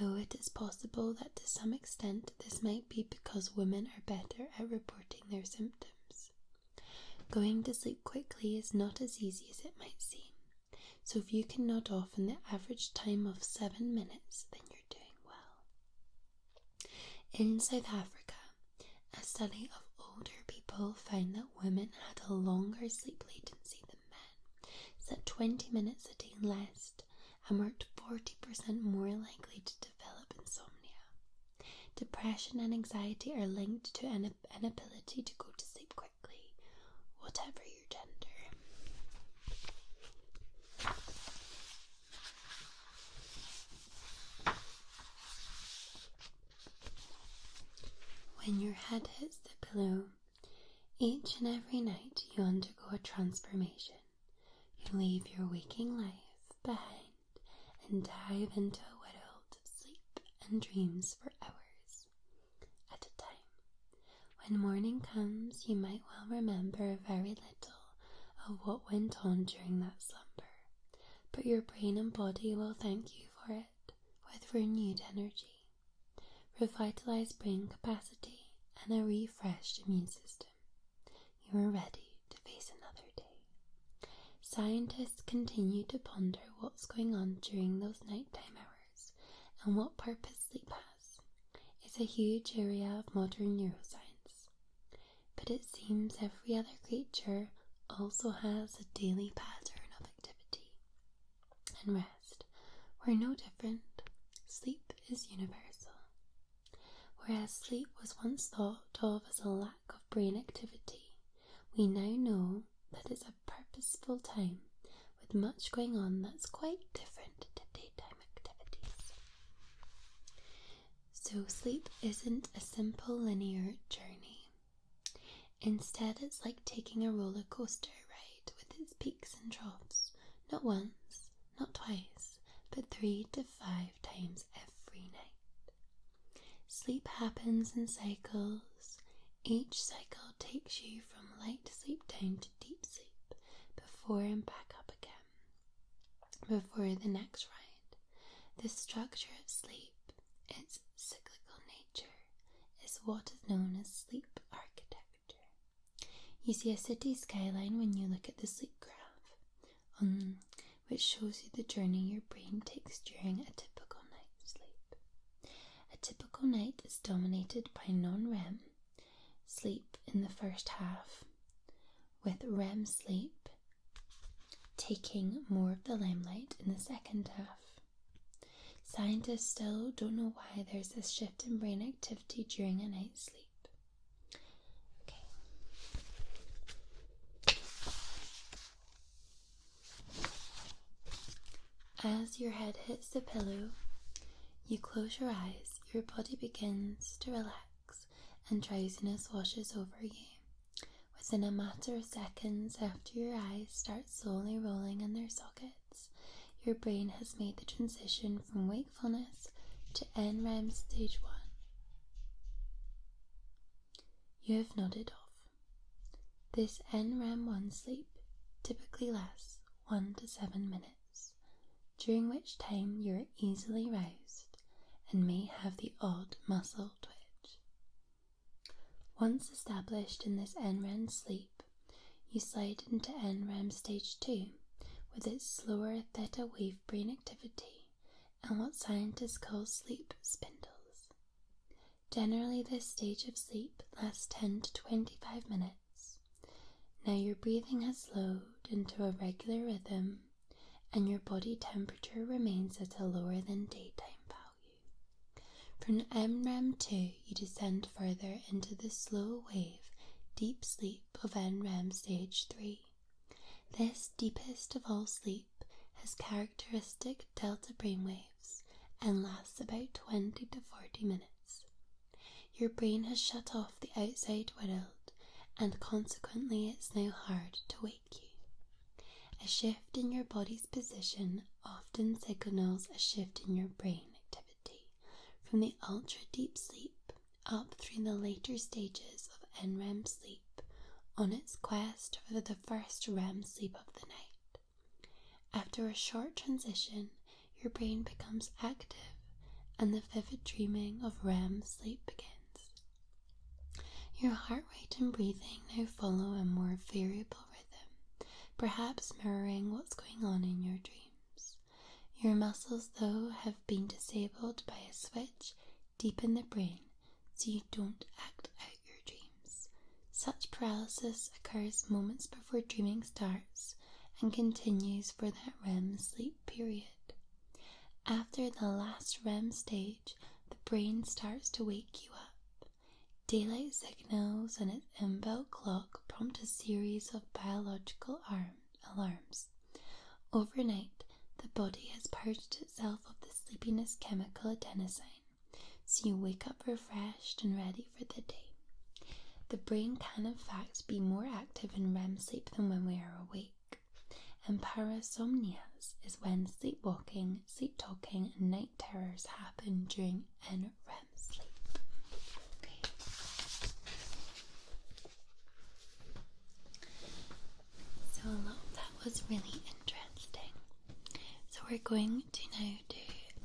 A: though it is possible that to some extent this might be because women are better at reporting their symptoms. Going to sleep quickly is not as easy as it might seem, so if you can nod off in the average time of 7 minutes, then you're doing well. In South Africa, a study of older people found that women had a longer sleep latency than men, slept 20 minutes a day less, and were 40% more likely to develop insomnia. Depression and anxiety are linked to an inability to go to sleep quickly, whatever your gender. When your head hits the pillow, each and every night you undergo a transformation. You leave your waking life behind and dive into a world of sleep and dreams for hours at a time. When morning comes, you might well remember very little of what went on during that slumber, but your brain and body will thank you for it with renewed energy, revitalized brain capacity, and a refreshed immune system. You are ready to face another day. Scientists continue to ponder what's going on during those nighttime hours and what purpose sleep has. It's a huge area of modern neuroscience, but it seems every other creature also has a daily pattern of activity and rest. We're no different. Sleep is universal. Whereas sleep was once thought of as a lack of brain activity, we now know that it's a purposeful time with much going on that's quite different to daytime activities. So sleep isn't a simple linear journey. Instead, it's like taking a roller coaster ride with its peaks and troughs, not once, not twice, but 3 to 5 times every night. Sleep happens in cycles. Each cycle takes you from light sleep down to deep sleep before and back up again, before the next ride. The structure of sleep, its cyclical nature, is what is known as sleep architecture. You see a city skyline when you look at the sleep graph, which shows you the journey your brain takes during a typical night's sleep. A typical night is dominated by non-REM sleep in the first half, with REM sleep taking more of the limelight in the second half. Scientists still don't know why there's this shift in brain activity during a night's sleep. As your head hits the pillow, you close your eyes, your body begins to relax, and drowsiness washes over you. Within a matter of seconds after your eyes start slowly rolling in their sockets, your brain has made the transition from wakefulness to NREM stage 1. You have nodded off. This NREM 1 sleep typically lasts 1 to 7 minutes, during which time you are easily roused and may have the odd muscle twitch. Once established in this NREM sleep, you slide into NREM stage 2 with its slower theta wave brain activity and what scientists call sleep spindles. Generally, this stage of sleep lasts 10 to 25 minutes. Now your breathing has slowed into a regular rhythm and your body temperature remains at a lower than daytime value. From NREM 2, you descend further into the slow wave, deep sleep of NREM stage 3. This deepest of all sleep has characteristic delta brainwaves and lasts about 20 to 40 minutes. Your brain has shut off the outside world and consequently it's now hard to wake you. A shift in your body's position often signals a shift in your brain activity from the ultra deep sleep up through the later stages of NREM sleep on its quest for the first REM sleep of the night. After a short transition, your brain becomes active and the vivid dreaming of REM sleep begins. Your heart rate and breathing now follow a more variable rhythm, perhaps mirroring what's going on in your dreams. Your muscles, though, have been disabled by a switch deep in the brain, so you don't act out your dreams. Such paralysis occurs moments before dreaming starts and continues for that REM sleep period. After the last REM stage, the brain starts to wake you up. Daylight signals and its inbuilt clock prompt a series of biological alarms. Overnight, the body has purged itself of the sleepiness chemical adenosine, so you wake up refreshed and ready for the day. The brain can in fact be more active in REM sleep than when we are awake. And parasomnias is when sleepwalking, sleep talking, and night terrors happen during NREM sleep. Okay. So a lot of that was really interesting. So we're going to now do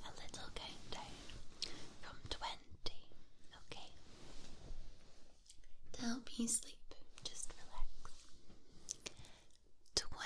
A: a little countdown from 20. Okay. To help you sleep, just relax. 20.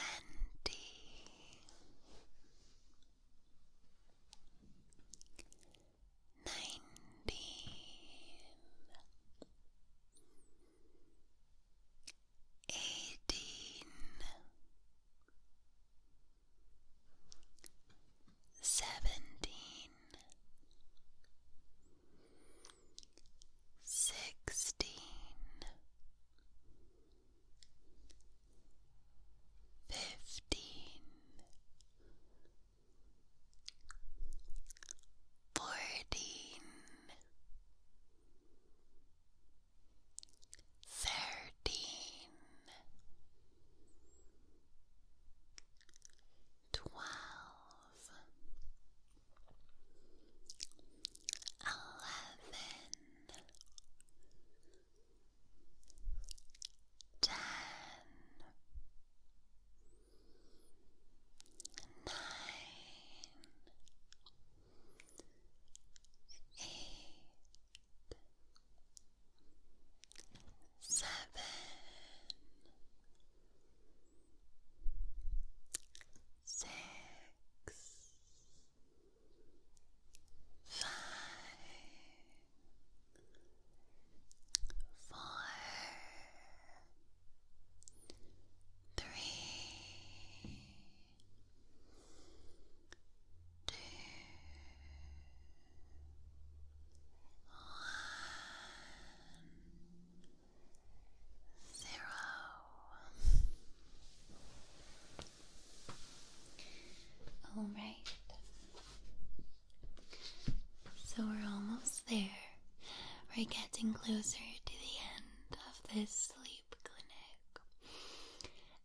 A: we're getting closer to the end of this sleep clinic.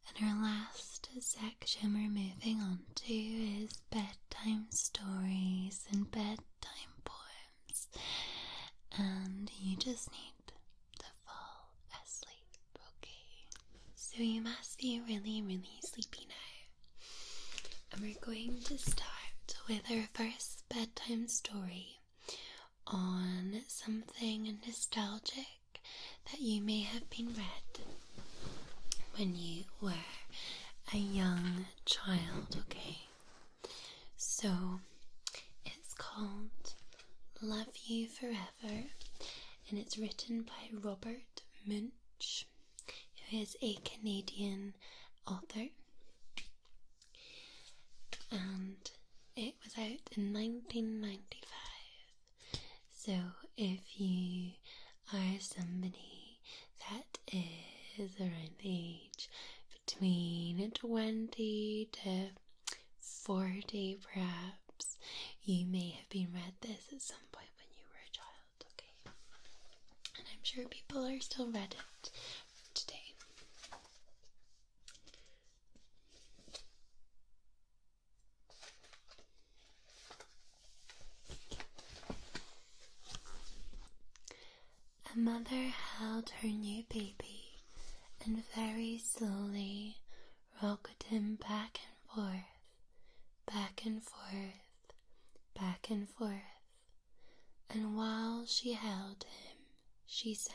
A: And our last section we're moving on to is bedtime stories and bedtime poems. And you just need to fall asleep, okay? So you must be really, really sleepy now. And we're going to start with our first bedtime story on something nostalgic that you may have been read when you were a young child, okay? So it's called Love You Forever, and it's written by Robert Munch, who is a Canadian author, and it was out in 1995. So if you are somebody that is around the age between 20 to 40 perhaps, you may have been read this at some point when you were a child, okay? And I'm sure people are still read it today. A mother held her new baby and very slowly rocked him back and forth, back and forth, back and forth. And while she held him, she sang,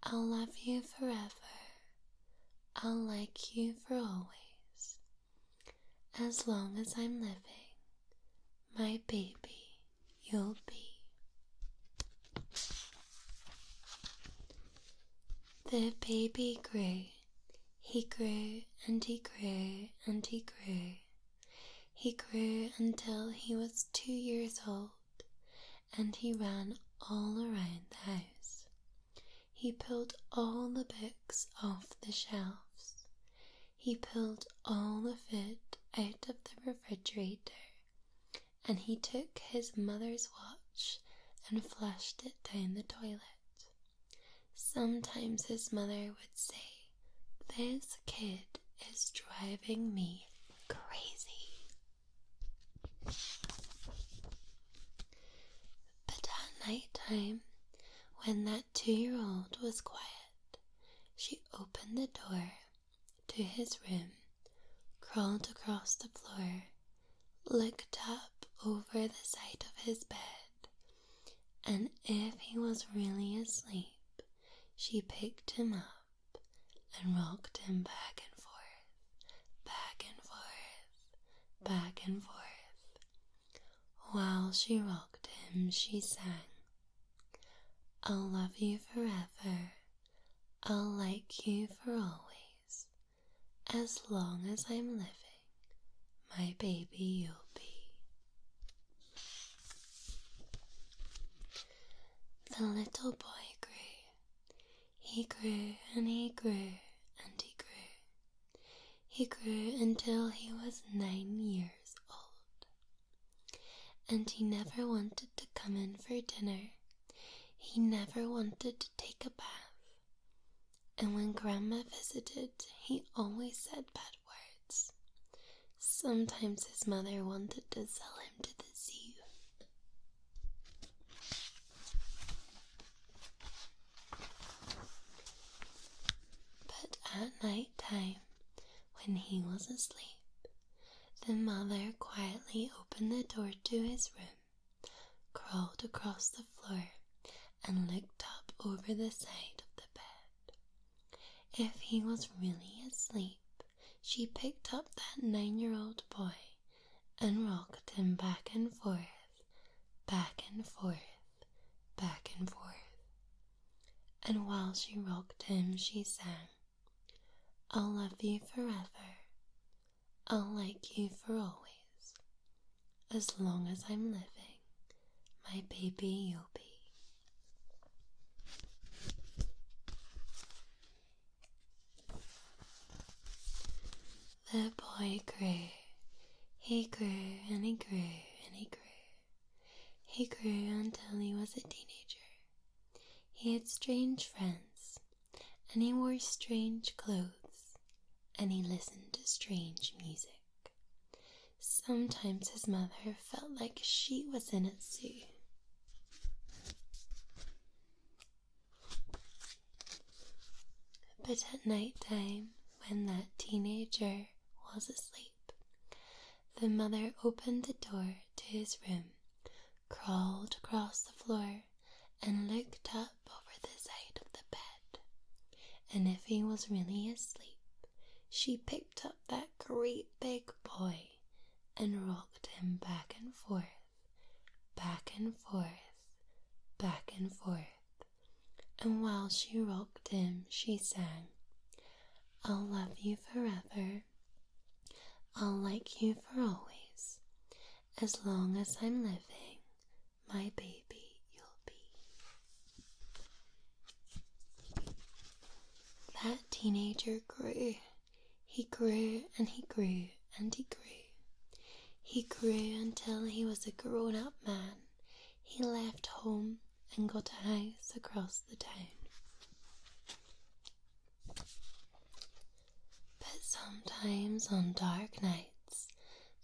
A: I'll love you forever, I'll like you for always. As long as I'm living, my baby you'll be. The baby grew. He grew and he grew and he grew. He grew until he was 2 years old, and he ran all around the house. He pulled all the books off the shelves. He pulled all the food out of the refrigerator, and he took his mother's watch and flushed it down the toilet. Sometimes his mother would say, this kid is driving me crazy. But at night time, when that 2-year-old was quiet, she opened the door to his room, crawled across the floor, looked up over the side of his bed, and if he was really asleep, she picked him up and rocked him back and forth, back and forth, back and forth. While she rocked him, she sang, I'll love you forever, I'll like you for always. As long as I'm living, my baby you'll be. The little boy grew. He grew and he grew and he grew. He grew until he was 9 years old. And he never wanted to come in for dinner. He never wanted to take a bath. And when Grandma visited, he always said bad words. Sometimes his mother wanted to sell him to the zoo. But at night time, when he was asleep, the mother quietly opened the door to his room, crawled across the floor, and looked up over the side of the bed. If he was really asleep, she picked up that 9-year-old boy and rocked him back and forth, back and forth, back and forth. And while she rocked him, she sang, I'll love you forever, I'll like you for always. As long as I'm living, my baby you'll be. The boy grew. He grew and he grew and he grew. He grew until he was a teenager. He had strange friends, and he wore strange clothes, and he listened to strange music. Sometimes his mother felt like she was in it too. But at night time, when that teenager was asleep, the mother opened the door to his room, crawled across the floor, and looked up over the side of the bed. And if he was really asleep, she picked up that great big boy and rocked him back and forth, back and forth, back and forth. And while she rocked him, she sang, "I'll love you forever, I'll like you for always, as long as I'm living, my baby you'll be." That teenager grew. He grew and he grew and he grew. He grew until he was a grown-up man. He left home and got a house across the town. But sometimes on dark nights,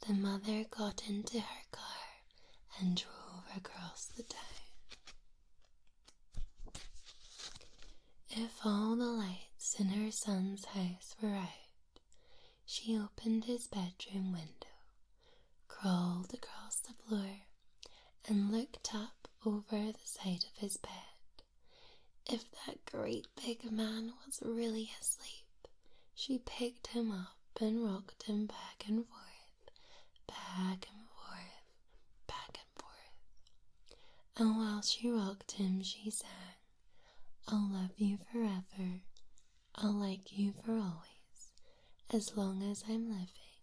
A: the mother got into her car and drove across the town. If all the lights in her son's house were out, she opened his bedroom window, crawled across the floor, and looked up over the side of his bed. If that great big man was really asleep, she picked him up and rocked him back and forth, back and forth, back and forth. And while she rocked him, she sang, "I'll love you forever, I'll like you for always, as long as I'm living,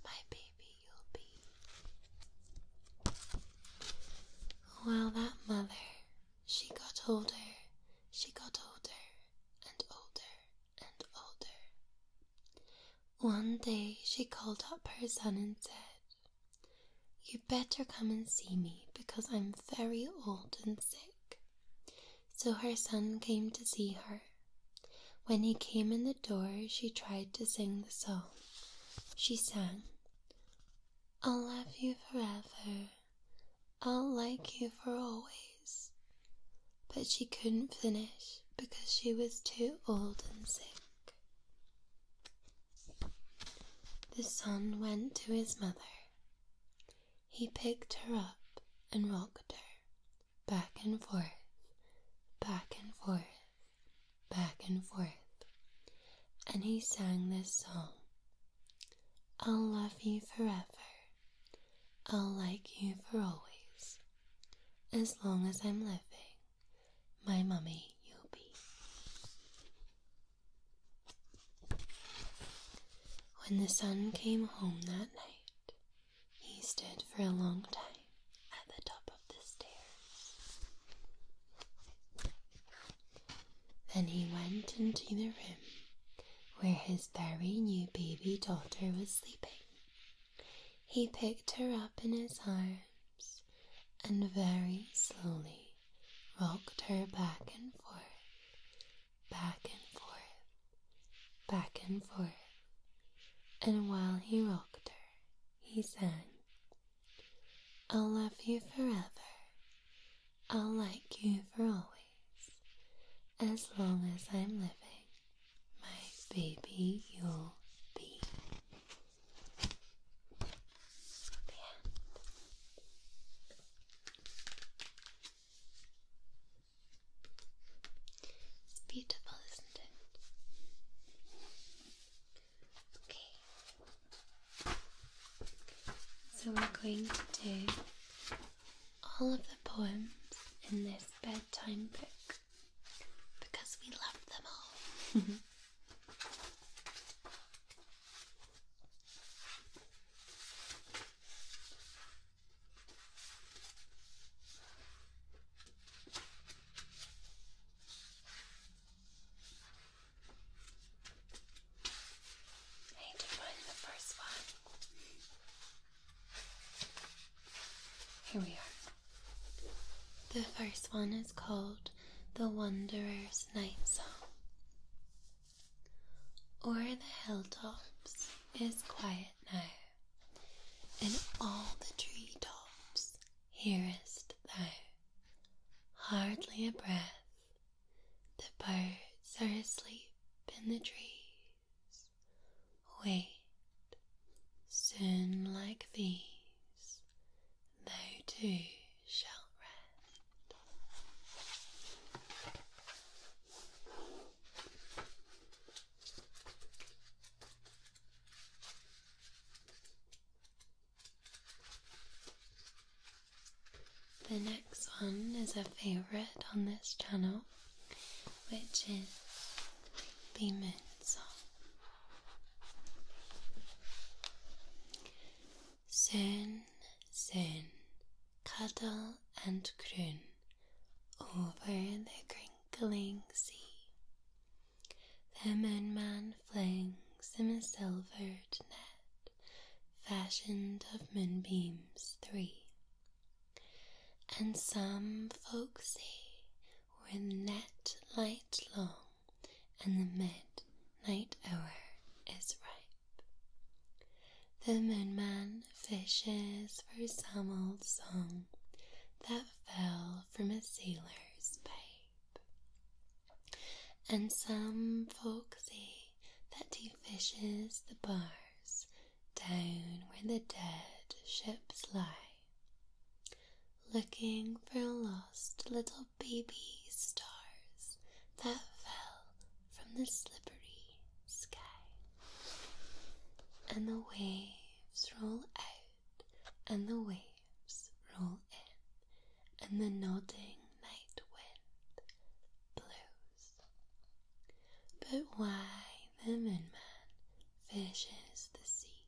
A: my baby you'll be." Well, that mother, she got older and older and older. One day she called up her son and said, "You'd better come and see me because I'm very old and sick." So her son came to see her. When he came in the door, she tried to sing the song. She sang, "I'll love you forever, I'll like you for always." But she couldn't finish because she was too old and sick. The son went to his mother. He picked her up and rocked her back and forth, back and forth, back and forth. And he sang this song, "I'll love you forever, I'll like you for always, as long as I'm living, my mummy you'll be." When the son came home that night, he stood for a long time at the top of the stairs. Then he went into the room where his very new baby daughter was sleeping. He picked her up in his arms and very slowly rocked her back and forth, back and forth, back and forth. And while he rocked her, he sang, "I'll love you forever, I'll like you for always, as long as I'm living, my baby you'll be." The end. It's beautiful, isn't it? Okay. So we're going to do all of the poems in this bedtime book because we love them all. I need to find the first one. Here we are. The first one is called The Wanderer's Night Song. O'er the hilltops is quiet now, in all the tree tops hearest thou hardly a breath. The birds are asleep in the trees. Wait, soon like these, thou too shalt rest. The next one is a favourite on this channel, which is the Moon Song. Soon, soon, cuddle and croon over the crinkling sea. The moonman flings him a silvered net, fashioned of moonbeams 3. And some folk say, where the net light long, and the midnight hour is ripe, the moonman fishes for some old song that fell from a sailor's pipe. And some folk say that he fishes the bars down where the dead ships lie, looking for lost little baby stars that fell from the slippery sky. And the waves roll out, and the waves roll in, and the nodding night wind blows. But why the moonman fishes the sea,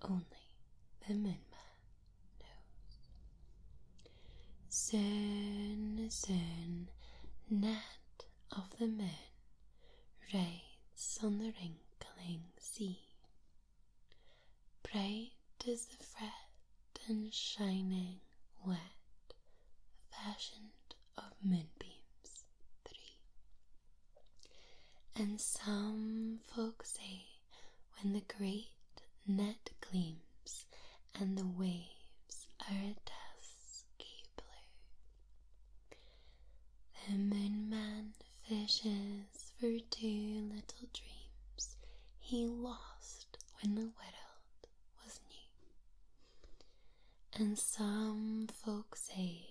A: only the moonman knows. Soon, soon, net of the moon rides on the wrinkling sea. Bright is the fret and shining wet, fashioned of moonbeams 3. And some folk say, when the great net gleams and the waves are a dusky blue, the moonman fishes for 2 little dreams he lost when the world was new. And some folk say,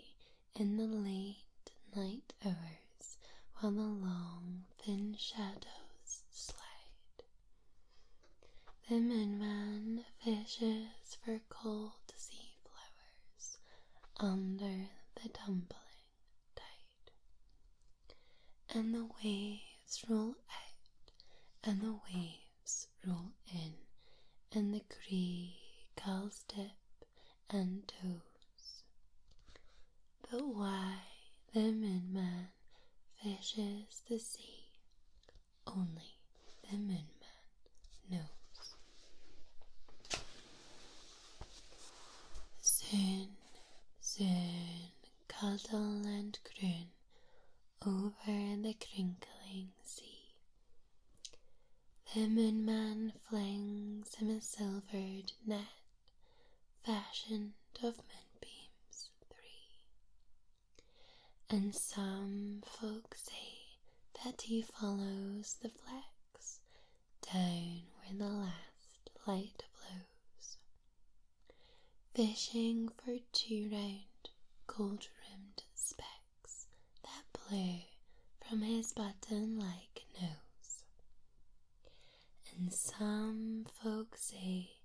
A: in the late night hours, while the long thin shadows slide, the moonman fishes for cold sea flowers under the tumbling tide. And the waves roll out, and the waves roll in, and the grey gulls dip and doze. But why the moonman fishes the sea, only the moonman knows. Soon, soon, cuddle and croon over the crinkling sea. The moonman flings him a silvered net, fashioned of moonbeams 3. And some folk say that he follows the flecks down where the last light blows, fishing for 2 round gold-rimmed specks that blow from his button-like nose. And some folk say,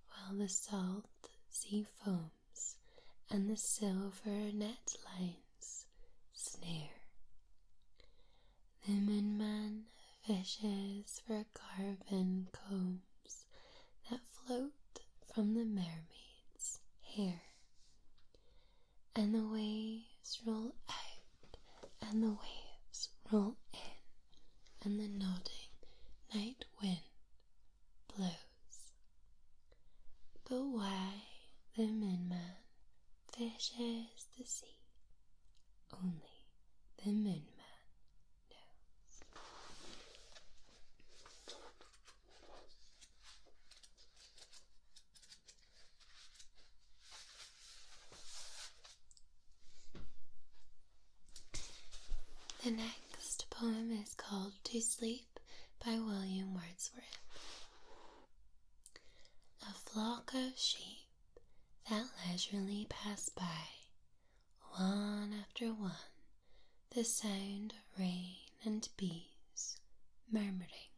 A: while the salt sea foams and the silver net lines snare, the moonman fishes for carven combs that float from the mermaid's hair. And the waves roll out, and the waves roll in, and the nodding night wind blows. But why the moonman fishes the sea, only the Moon Man knows. The next poem is called To Sleep by William Wordsworth. A flock of sheep that leisurely pass by, one after one, the sound of rain and bees murmuring,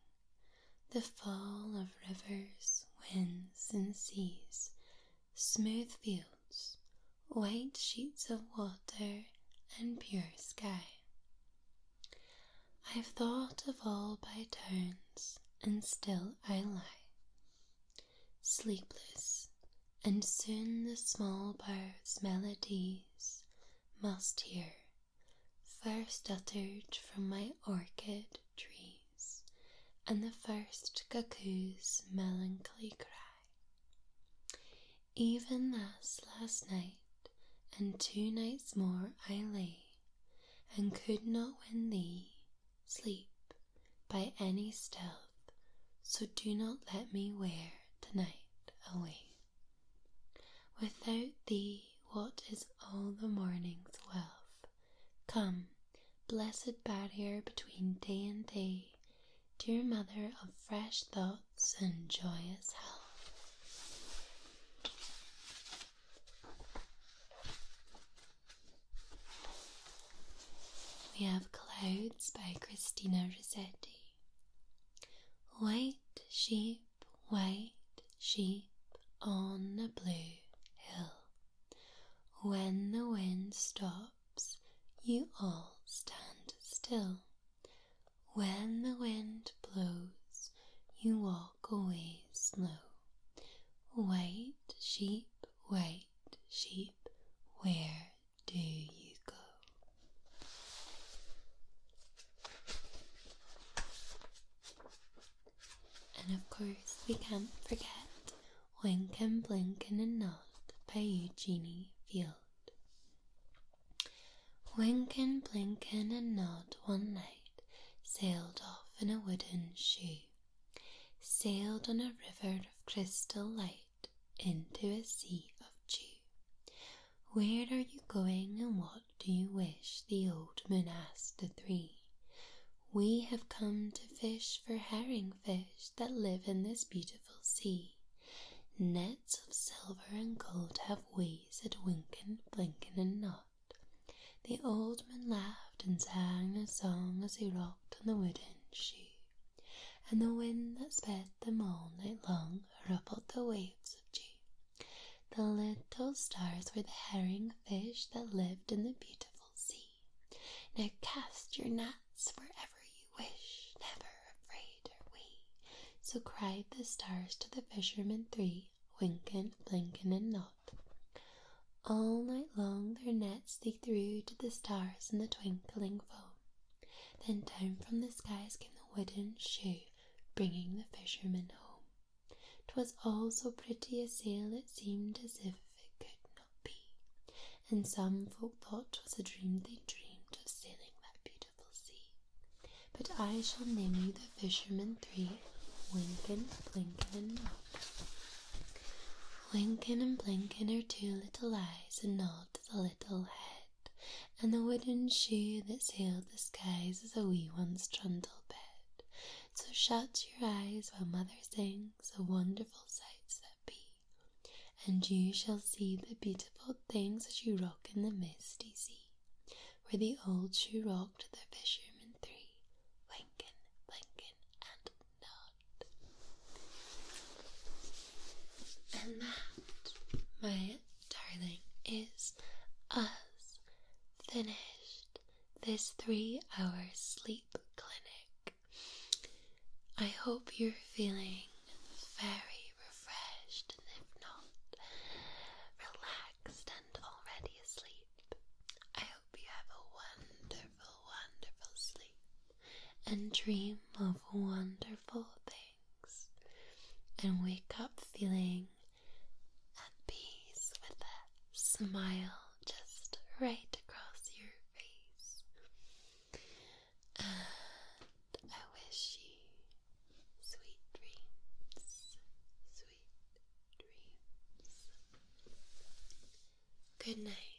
A: the fall of rivers, winds and seas, smooth fields, white sheets of water and pure sky. I've thought of all by turns, and still I lie, sleepless, and soon the small birds' melodies must hear, first uttered from my orchid trees, and the first cuckoo's melancholy cry. Even thus last night, and 2 nights more I lay, and could not win thee, sleep, by any stealth, so do not let me wear tonight away. Without thee, what is all the morning's wealth? Come, blessed barrier between day and day, dear mother of fresh thoughts and joyous health. We have Clouds by Christina Rossetti. White sheep on a blue hill. When the wind stops, you all stand still. When the wind blows, you walk away slow. White sheep, where do you go? And of course we can't forget Winkin', Blinkin' and Nod by Eugenie Field. Winkin', Blinkin' and Nod one night sailed off in a wooden shoe, sailed on a river of crystal light into a sea of dew. Where are you going and what do you wish? The old moon asked the three. We have come to fish for herring fish that live in this beautiful sea. Nets of silver and gold have we, said Winkin', Blinkin' and Nod. The old man laughed and sang a song as he rocked on the wooden shoe, and the wind that sped them all night long ruffled the waves of dew. The little stars were the herring fish that lived in the beautiful sea. Now cast your nets wherever you wish, never afraid are we. So cried the stars to the fishermen three, Winkin', Blinkin' and Nod. All night long their nets they threw to the stars in the twinkling foam. Then down from the skies came the wooden shoe, bringing the fishermen home. 'Twas all so pretty a sail it seemed as if it could not be, and some folk thought 'twas a dream they dreamed of sailing that beautiful sea. But I shall name you the fishermen three, Winkin', Blinkin' and Nod. Winkin' and Blinkin' are 2 little eyes, and Nod is a little head, and the wooden shoe that sailed the skies is a wee one's trundle bed. So shut your eyes while mother sings of wonderful sights that be, and you shall see the beautiful things as you rock in the misty sea, where the old shoe rocked the fishermen three, Winkin', Blinkin' and Nod. And that, my darling, is us finished this 3-hour sleep clinic. I hope you're feeling very refreshed, and if not, relaxed and already asleep. I hope you have a wonderful, wonderful sleep and dream of wonderful things and wake up feeling at peace with a smile just right across your face. Good night.